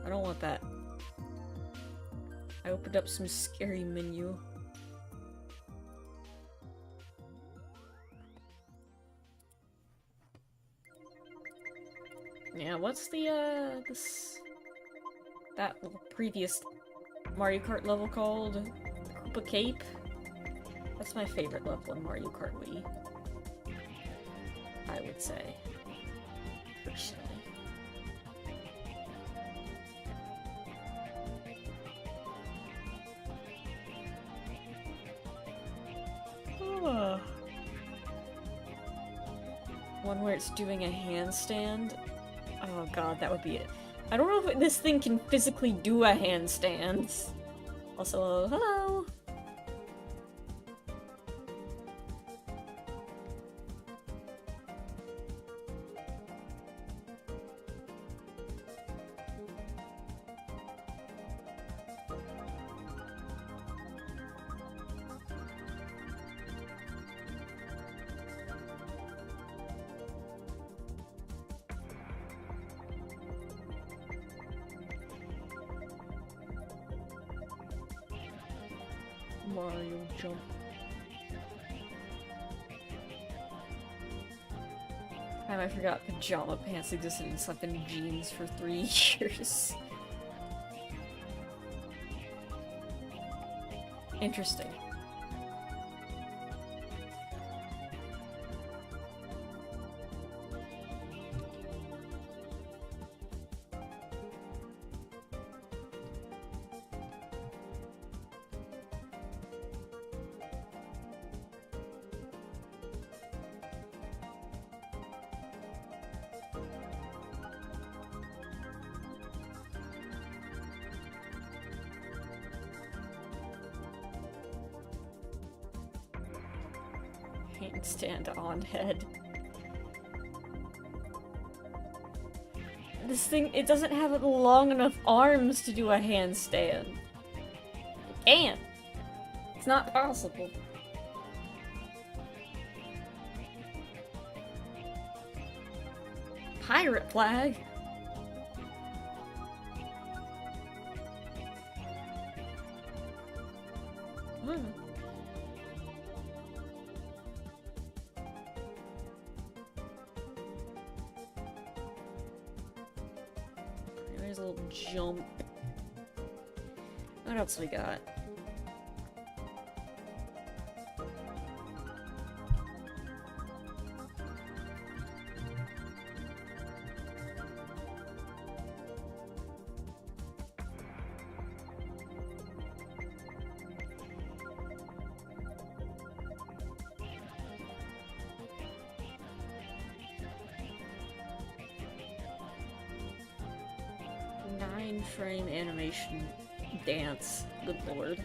I don't want that. I opened up some scary menu. Yeah, what's the, that previous Mario Kart level called? Koopa Cape? That's my favorite level in Mario Kart Wii. I would say. Personally. Oh. One where it's doing a handstand? Oh god, that would be it. I don't know if this thing can physically do a handstand. Also, hello! Mario jump. I forgot pajama pants existed and slept in jeans for 3 years. Interesting. Handstand on head. This thing, it doesn't have long enough arms to do a handstand. It can't. It's not possible. Pirate flag? There's a little jump. What else we got? Frame animation dance. Good lord.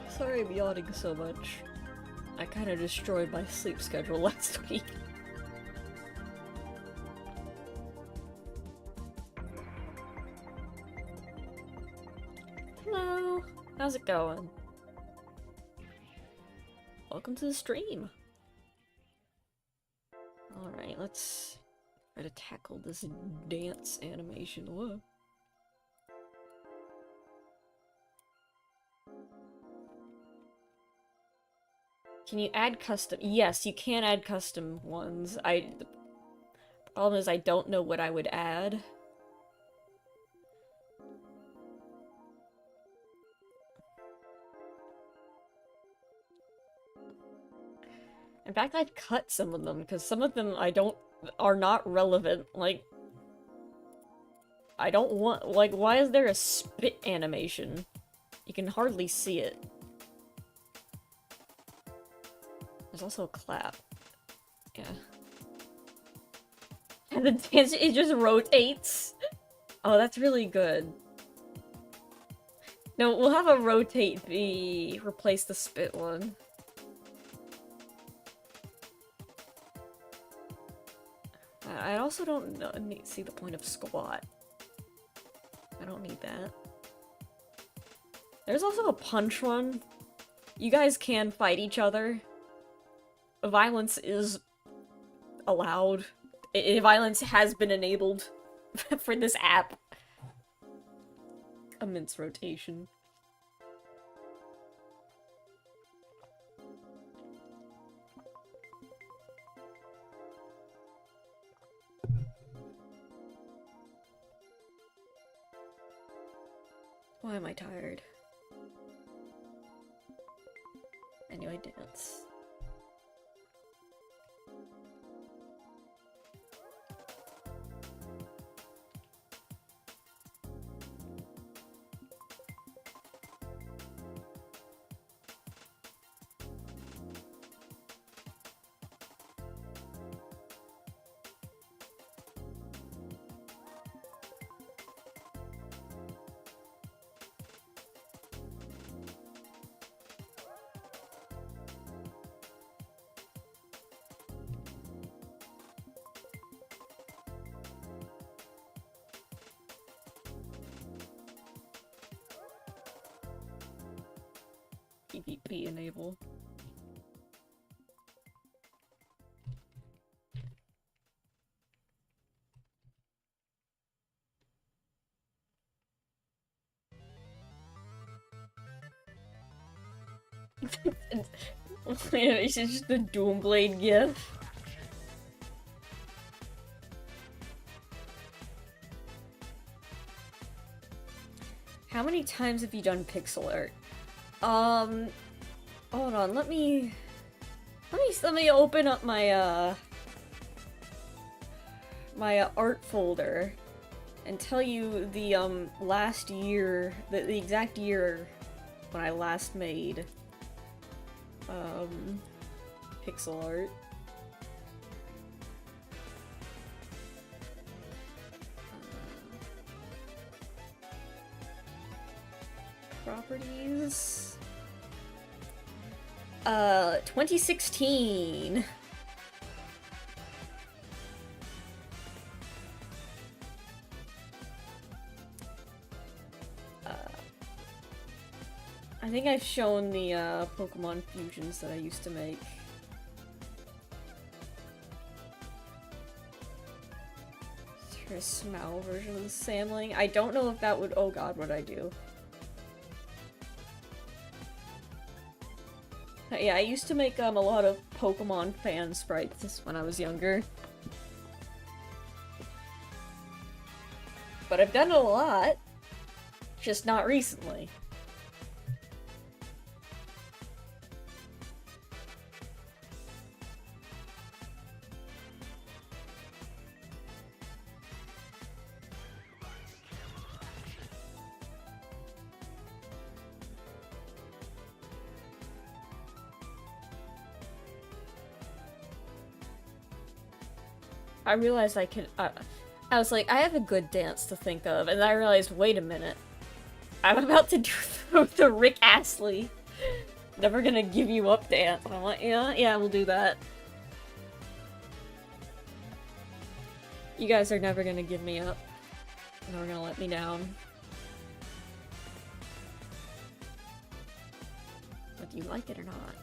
Sorry I'm yawning so much. I kinda destroyed my sleep schedule last week. Hello! How's it going? Welcome to the stream! Alright, let's try to tackle this dance animation. Whoa. Can you add custom? Yes, you can add custom ones. The problem is I don't know what I would add. In fact, I've cut some of them, because some of them are not relevant. Like, I don't want, like, why is there a spit animation? You can hardly see it. There's also a clap. Yeah. And the dance, it just rotates. Oh, that's really good. No, we'll have a rotate replace the spit one. I also don't see the point of squat. I don't need that. There's also a punch one. You guys can fight each other. Violence is allowed. Violence has been enabled for this app. Immense rotation. Why am I tired? Anyway, dance. PvP enable. It's just the Doomblade gif. How many times have you done pixel art? Hold on, let me open up my my art folder and tell you the last year, the exact year when I last made pixel art. Properties. 2016. I think I've shown the Pokemon fusions that I used to make. For a Smau version of the Samling. I don't know if that would— oh god, what'd I do? Yeah, I used to make a lot of Pokemon fan sprites when I was younger. But I've done it a lot, just not recently. I realized I could— I was like, I have a good dance to think of, and then I realized, wait a minute. I'm about to do the Rick Astley "Never Gonna Give You Up" dance. I'm like, yeah, we'll do that. You guys are never gonna give me up. Never gonna let me down. Whether you like it or not.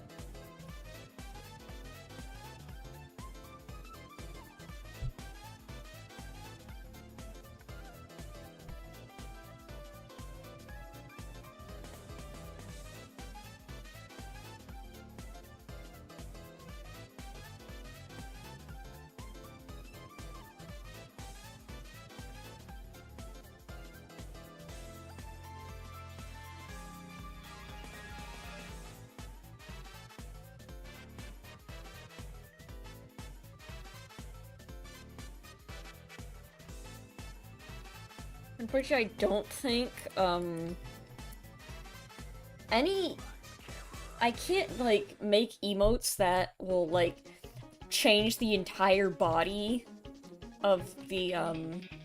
Unfortunately, I don't think, I can't, like, make emotes that will, like, change the entire body of the,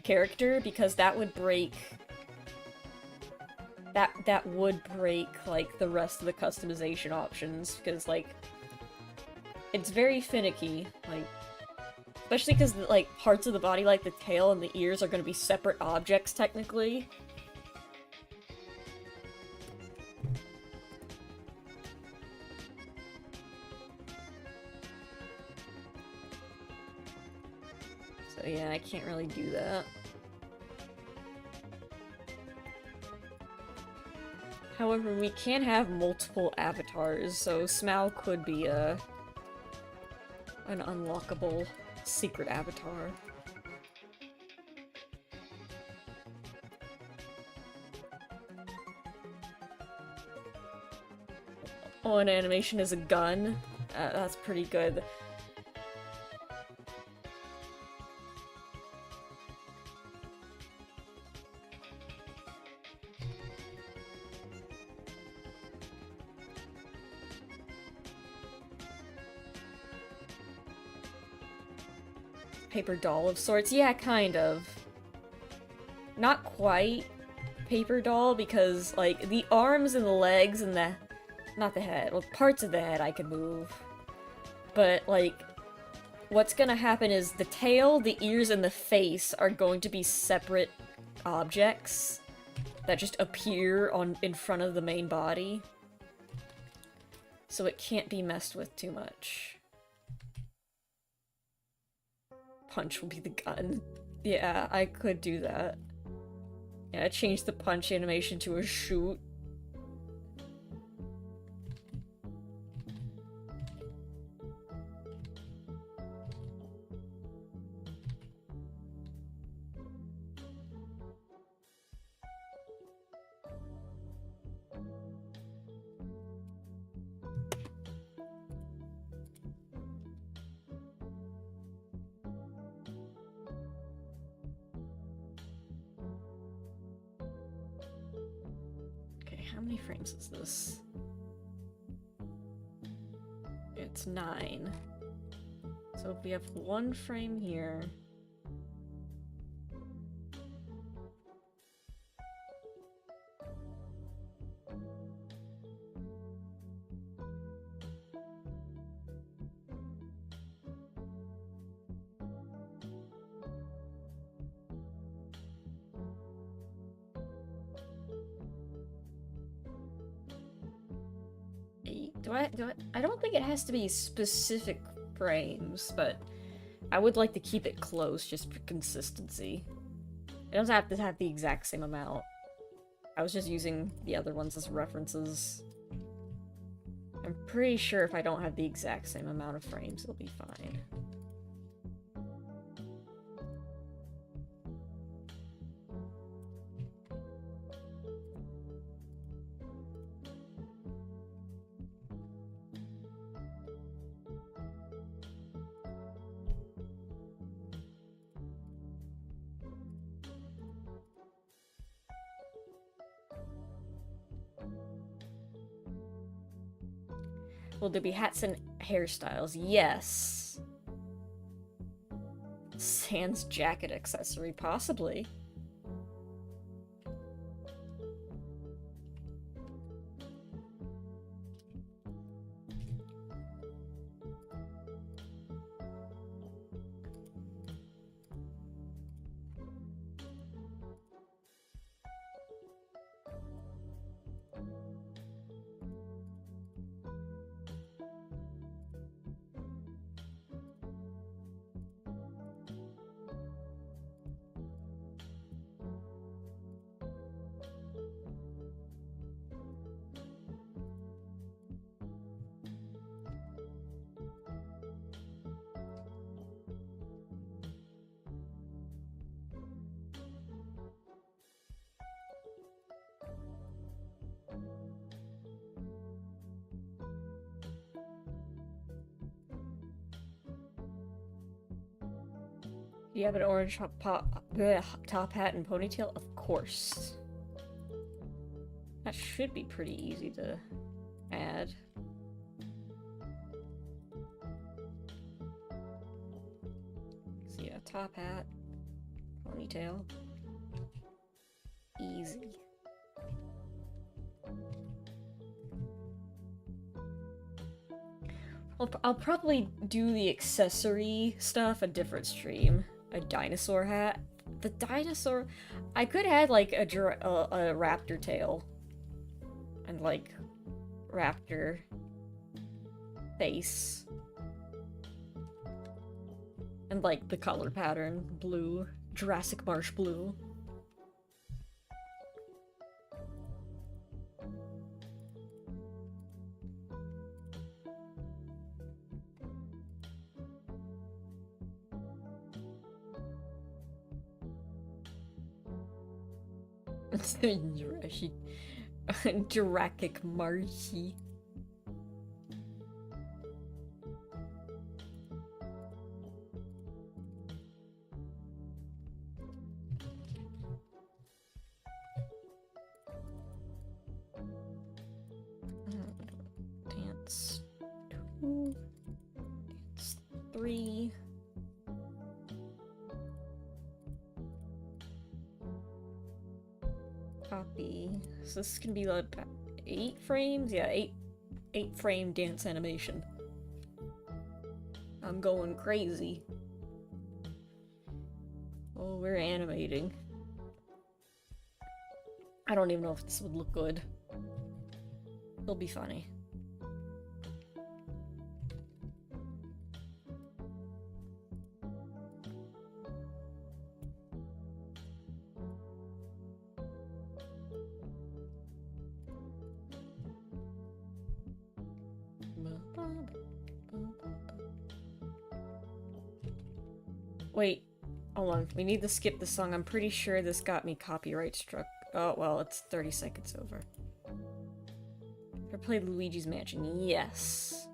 character, because that would break, that would break, like, the rest of the customization options, because, like, it's very finicky, like, especially because, like, parts of the body, like the tail and the ears, are going to be separate objects, technically. So yeah, I can't really do that. However, we can have multiple avatars, so Smau could be an unlockable secret avatar. Oh, an animation is a gun? That's pretty good. Paper doll of sorts? Yeah, kind of. Not quite paper doll, because, like, the arms and the legs and the— not the head, well, parts of the head I can move. But, like, what's gonna happen is the tail, the ears, and the face are going to be separate objects that just appear in front of the main body. so it can't be messed with too much. Punch will be the gun. Yeah, I could do that. Yeah, change the punch animation to a shoot. How many frames is this? It's 9. So if we have 1 frame here... I don't think it has to be specific frames, but I would like to keep it close just for consistency. It doesn't have to have the exact same amount. I was just using the other ones as references. I'm pretty sure if I don't have the exact same amount of frames, it'll be fine. Will there be hats and hairstyles? Yes. Sans jacket accessory, possibly. Do you have an orange top hat and ponytail? Of course. That should be pretty easy to add. So yeah, top hat, ponytail. Easy. I'll probably do the accessory stuff a different stream. A dinosaur hat. The dinosaur... I could add, like, a raptor tail. And, like, raptor face. And, like, the color pattern. Blue. Jurassic Marsh blue. Jurassic Marshy. Dance 2. Dance 3. Copy. So this can be like 8 frames? Yeah, 8 frame dance animation. I'm going crazy. Oh, we're animating. I don't even know if this would look good. It'll be funny. Wait, hold on. We need to skip the song. I'm pretty sure this got me copyright struck. Oh, well, it's 30 seconds over. Ever played Luigi's Mansion? Yes.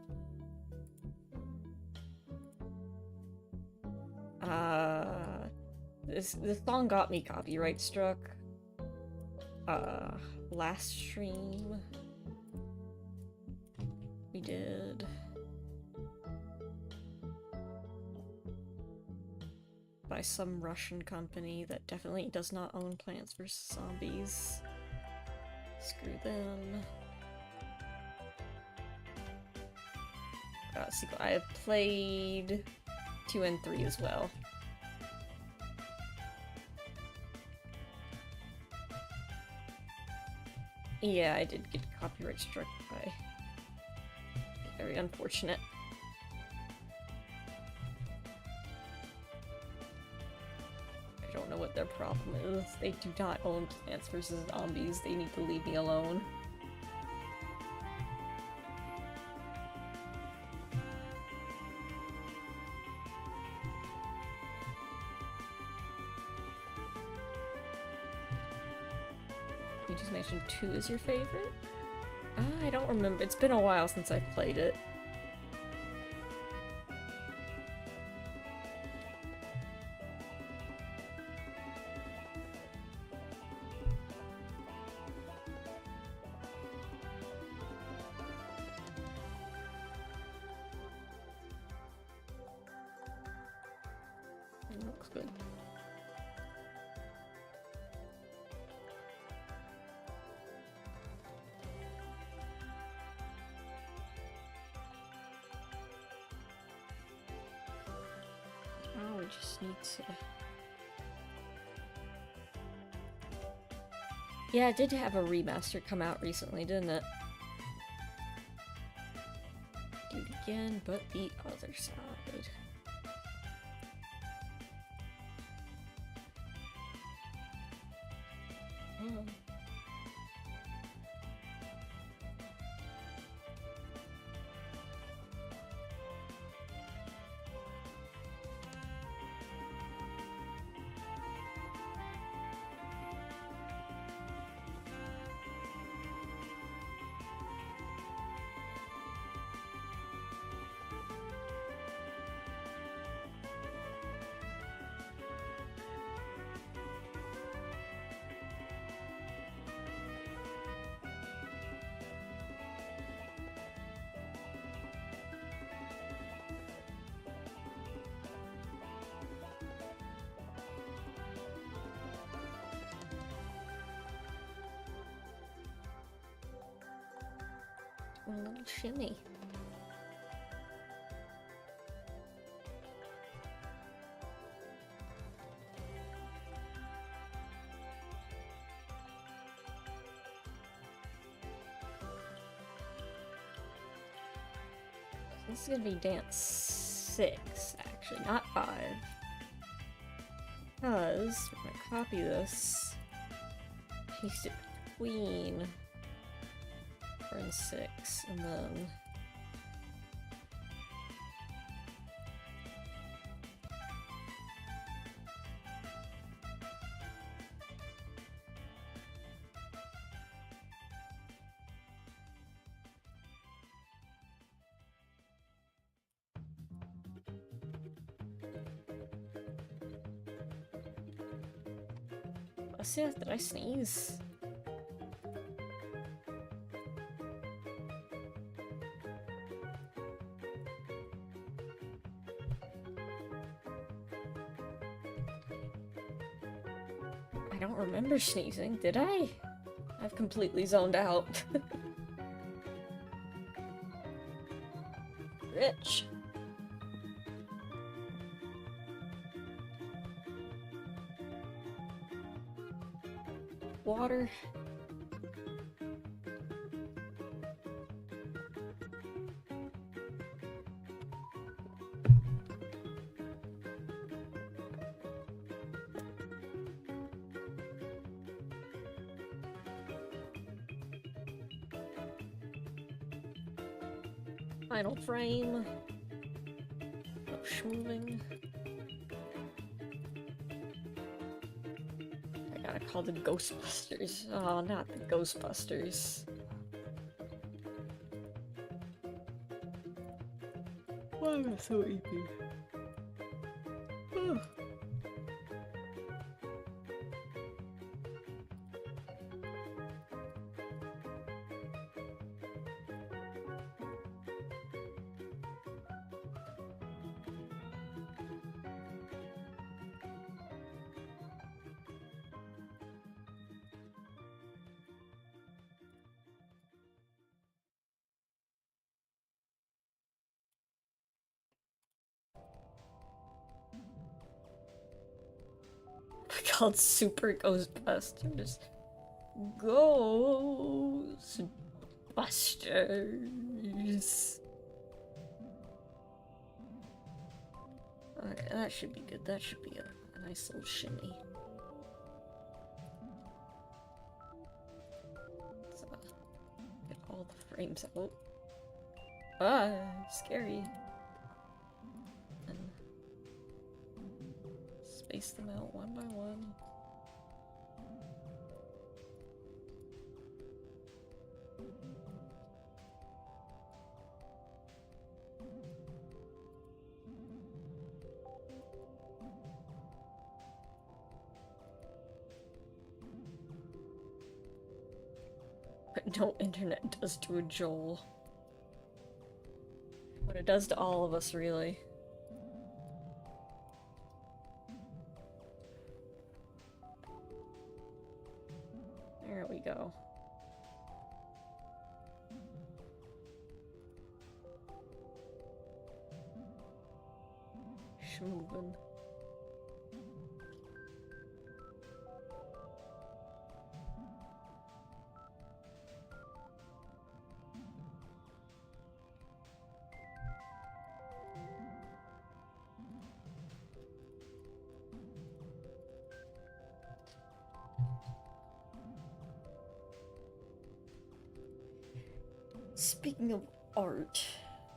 This song got me copyright struck. Last stream we did by some Russian company that definitely does not own Plants vs. Zombies. Screw them. Sequel. I have played 2 and 3 as well. Yeah, I did get copyright struck by... Very unfortunate. I don't know what their problem is. They do not own Plants vs. Zombies. They need to leave me alone. Luigi's Mansion 2 is your favorite? I don't remember. It's been a while since I've played it. It looks good. Oh, we just need to... Yeah, it did have a remaster come out recently, didn't it? Do it again, but the other side. Oh. A little shimmy. This is gonna be dance 6, actually, not 5. Because we're gonna copy this, paste it between 4 and 6, and then what's it? Did I sneeze? I don't remember sneezing, did I? I've completely zoned out. Rich. Water. Final frame. No schmoving. I gotta call the Ghostbusters. Oh, not the Ghostbusters. Why am I so eepy? Called Super Ghostbusters. Ghostbusters. Okay, that should be good. That should be a nice little shimmy. So, get all the frames out. Ah, scary. And space them out one by one. But no internet does to a Joel. What it does to all of us, really. There we go. Schmovin'. Speaking of art,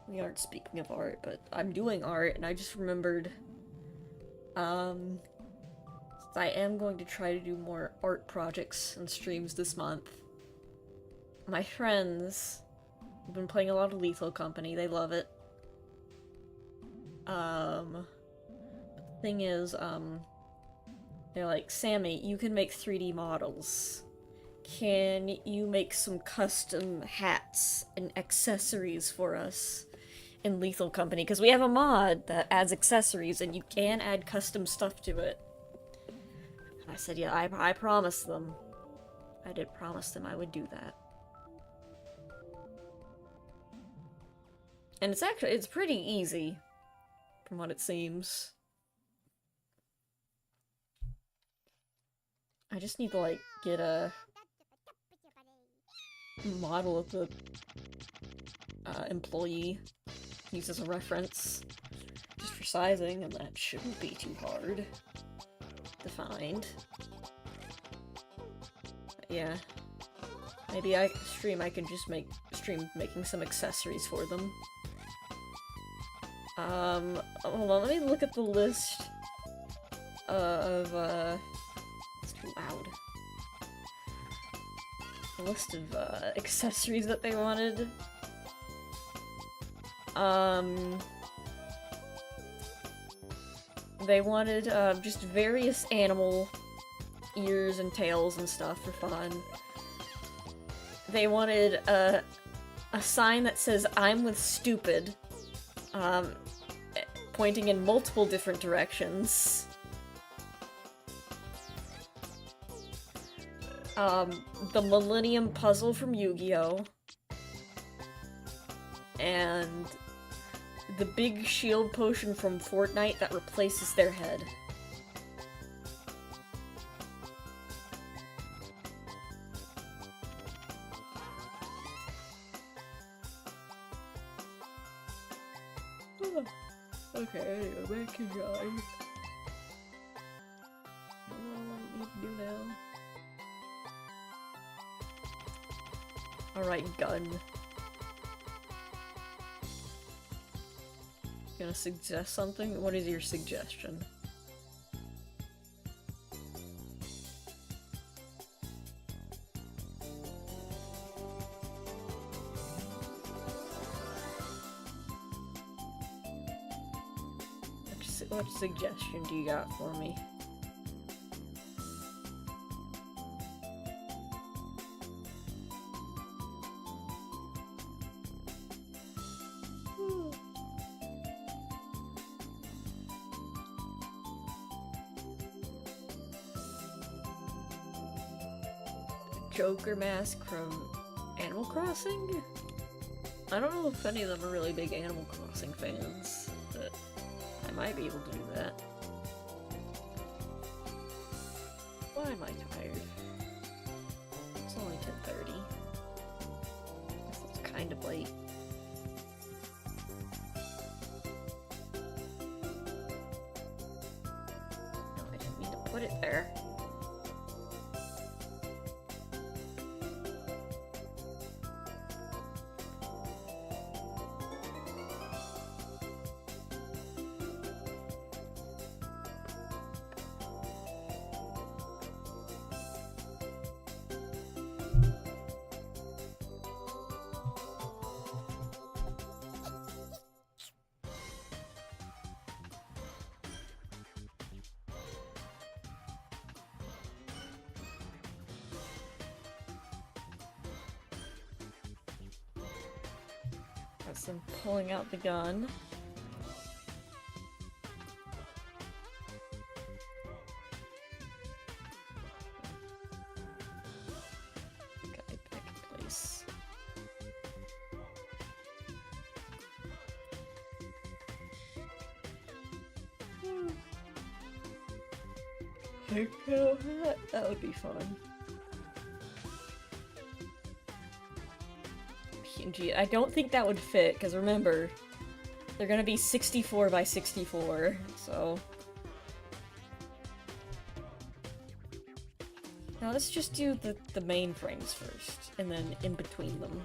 we aren't speaking of art, but I'm doing art, and I just remembered, since I am going to try to do more art projects and streams this month, my friends have been playing a lot of Lethal Company, they love it. The thing is, they're like, Sammy, you can make 3D models. Can you make some custom hats and accessories for us in Lethal Company? Because we have a mod that adds accessories and you can add custom stuff to it. And I said, yeah, I promised them. I did promise them I would do that. And it's pretty easy, from what it seems. I just need to, like, get a model of the employee used as a reference just for sizing, and that shouldn't be too hard to find. But yeah, maybe I can just stream making some accessories for them. Hold on, let me look at the list of it's too loud. A list of accessories that they wanted. They wanted just various animal ears and tails and stuff for fun. They wanted a sign that says "I'm with stupid," pointing in multiple different directions. The Millennium Puzzle from Yu-Gi-Oh! And the big shield potion from Fortnite that replaces their head. Okay, anyway, back to guys. What do you do now? Alright, gun. Gonna suggest something? What is your suggestion? What suggestion do you got for me? Joker mask from Animal Crossing? I don't know if any of them are really big Animal Crossing fans, but I might be able to do that. Why am I tired? It's only 10:30. It's kind of late. No, I didn't mean to put it there. That's them pulling out the gun. Guy back in place. That would be fun. PNG. I don't think that would fit, because remember, they're gonna be 64 by 64, so... Now let's just do the main frames first, and then in between them.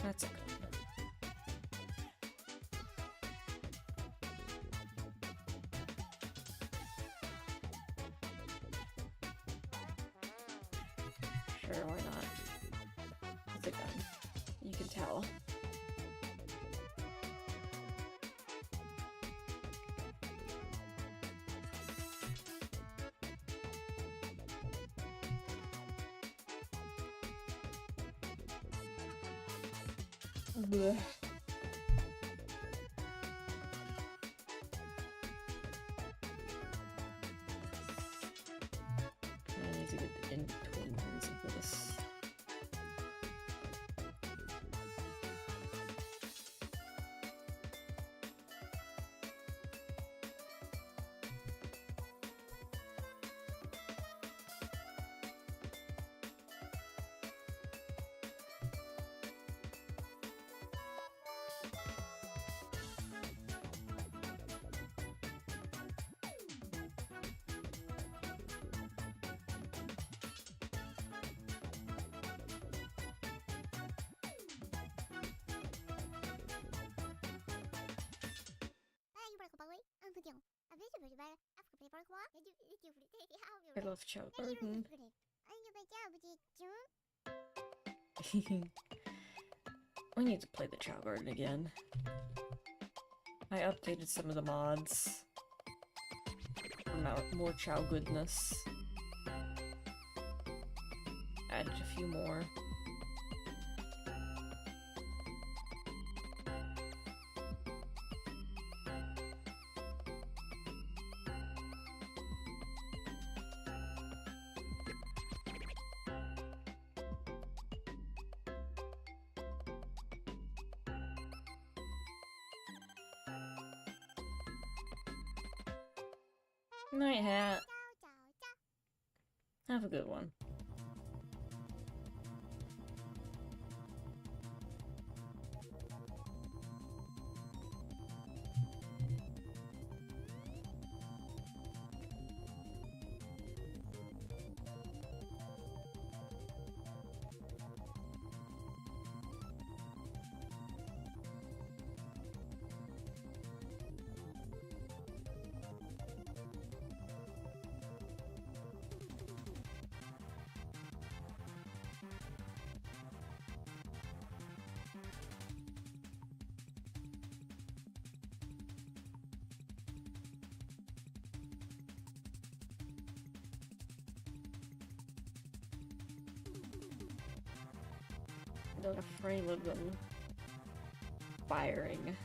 That's okay. Sure, why not? It's a gun. You can tell. Blech. I need to get the in-betweens of this. I love Chow Garden. I need to play the Chow Garden again. I updated some of the mods. More Chow goodness. Added a few more. Night Hat. Have a good one. Like a frame of them firing.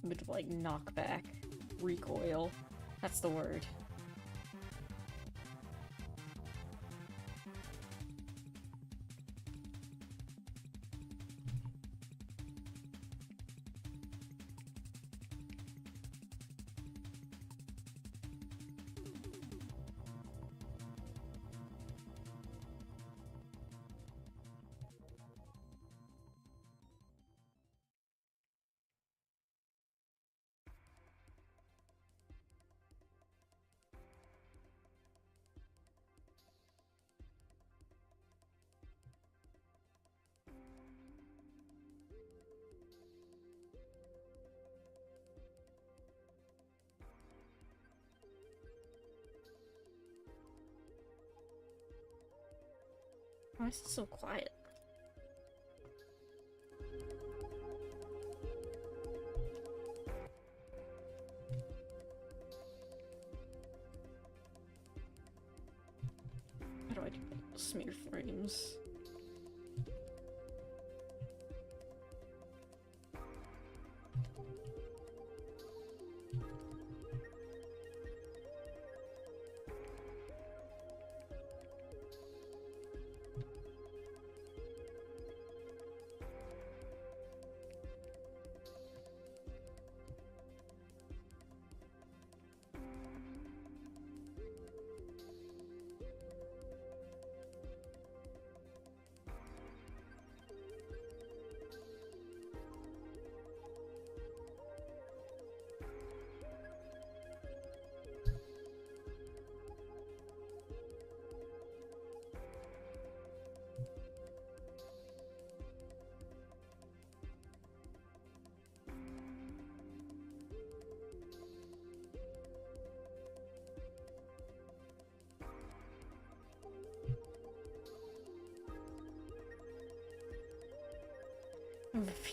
Bit of like knockback, recoil. That's the word. Why is it so quiet? How do I do smear frames?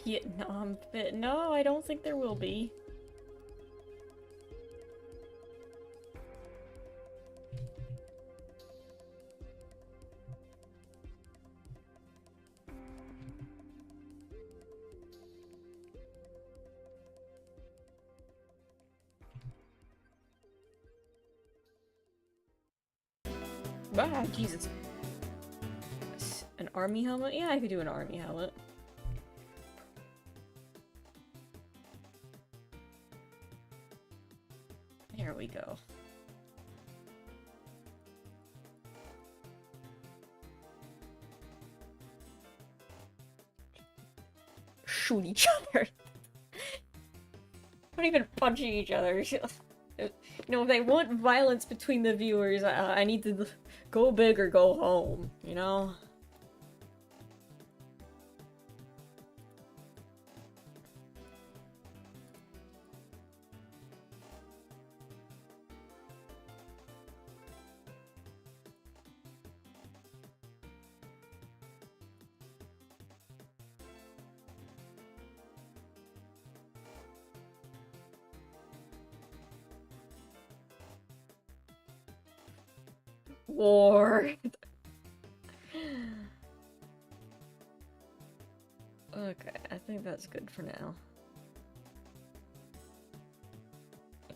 Vietnam fit. No, I don't think there will be. Ah, Jesus. An army helmet? Yeah, I could do an army helmet. There we go. Shoot each other. Not even punching each other. You know, if they want violence between the viewers, I need to Go big or go home, you know? War. Okay, I think that's good for now.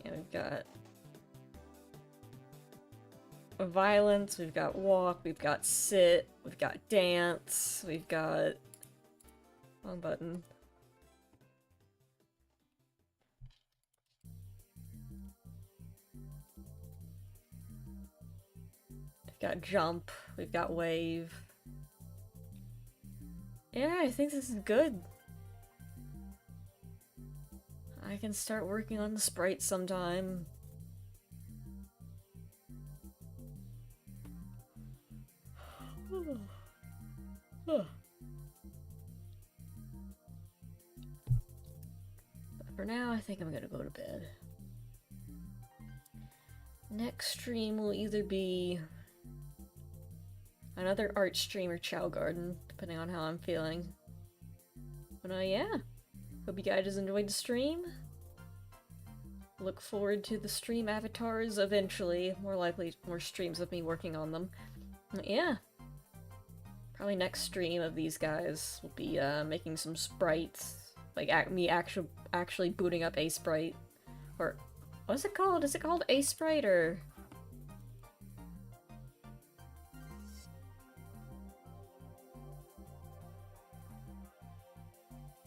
Yeah, we've got violence, we've got walk, we've got sit, we've got dance, we've got... Wrong button. We've got jump, we've got wave. Yeah, I think this is good. I can start working on the sprites sometime. But for now, I think I'm gonna go to bed. Next stream will either be another art stream or Chow Garden, depending on how I'm feeling. But yeah. Hope you guys enjoyed the stream. Look forward to the stream avatars eventually. More likely, more streams of me working on them. But yeah. Probably next stream of these guys will be making some sprites. Like me actually booting up a sprite. Or what's it called? Is it called a sprite or...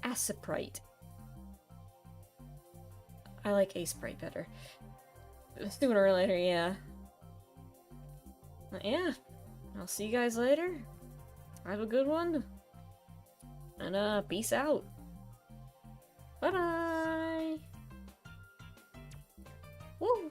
Aseprite. I like A-Sprite better. Sooner or later, yeah. But yeah. I'll see you guys later. Have a good one. And peace out. Bye-bye. Woo!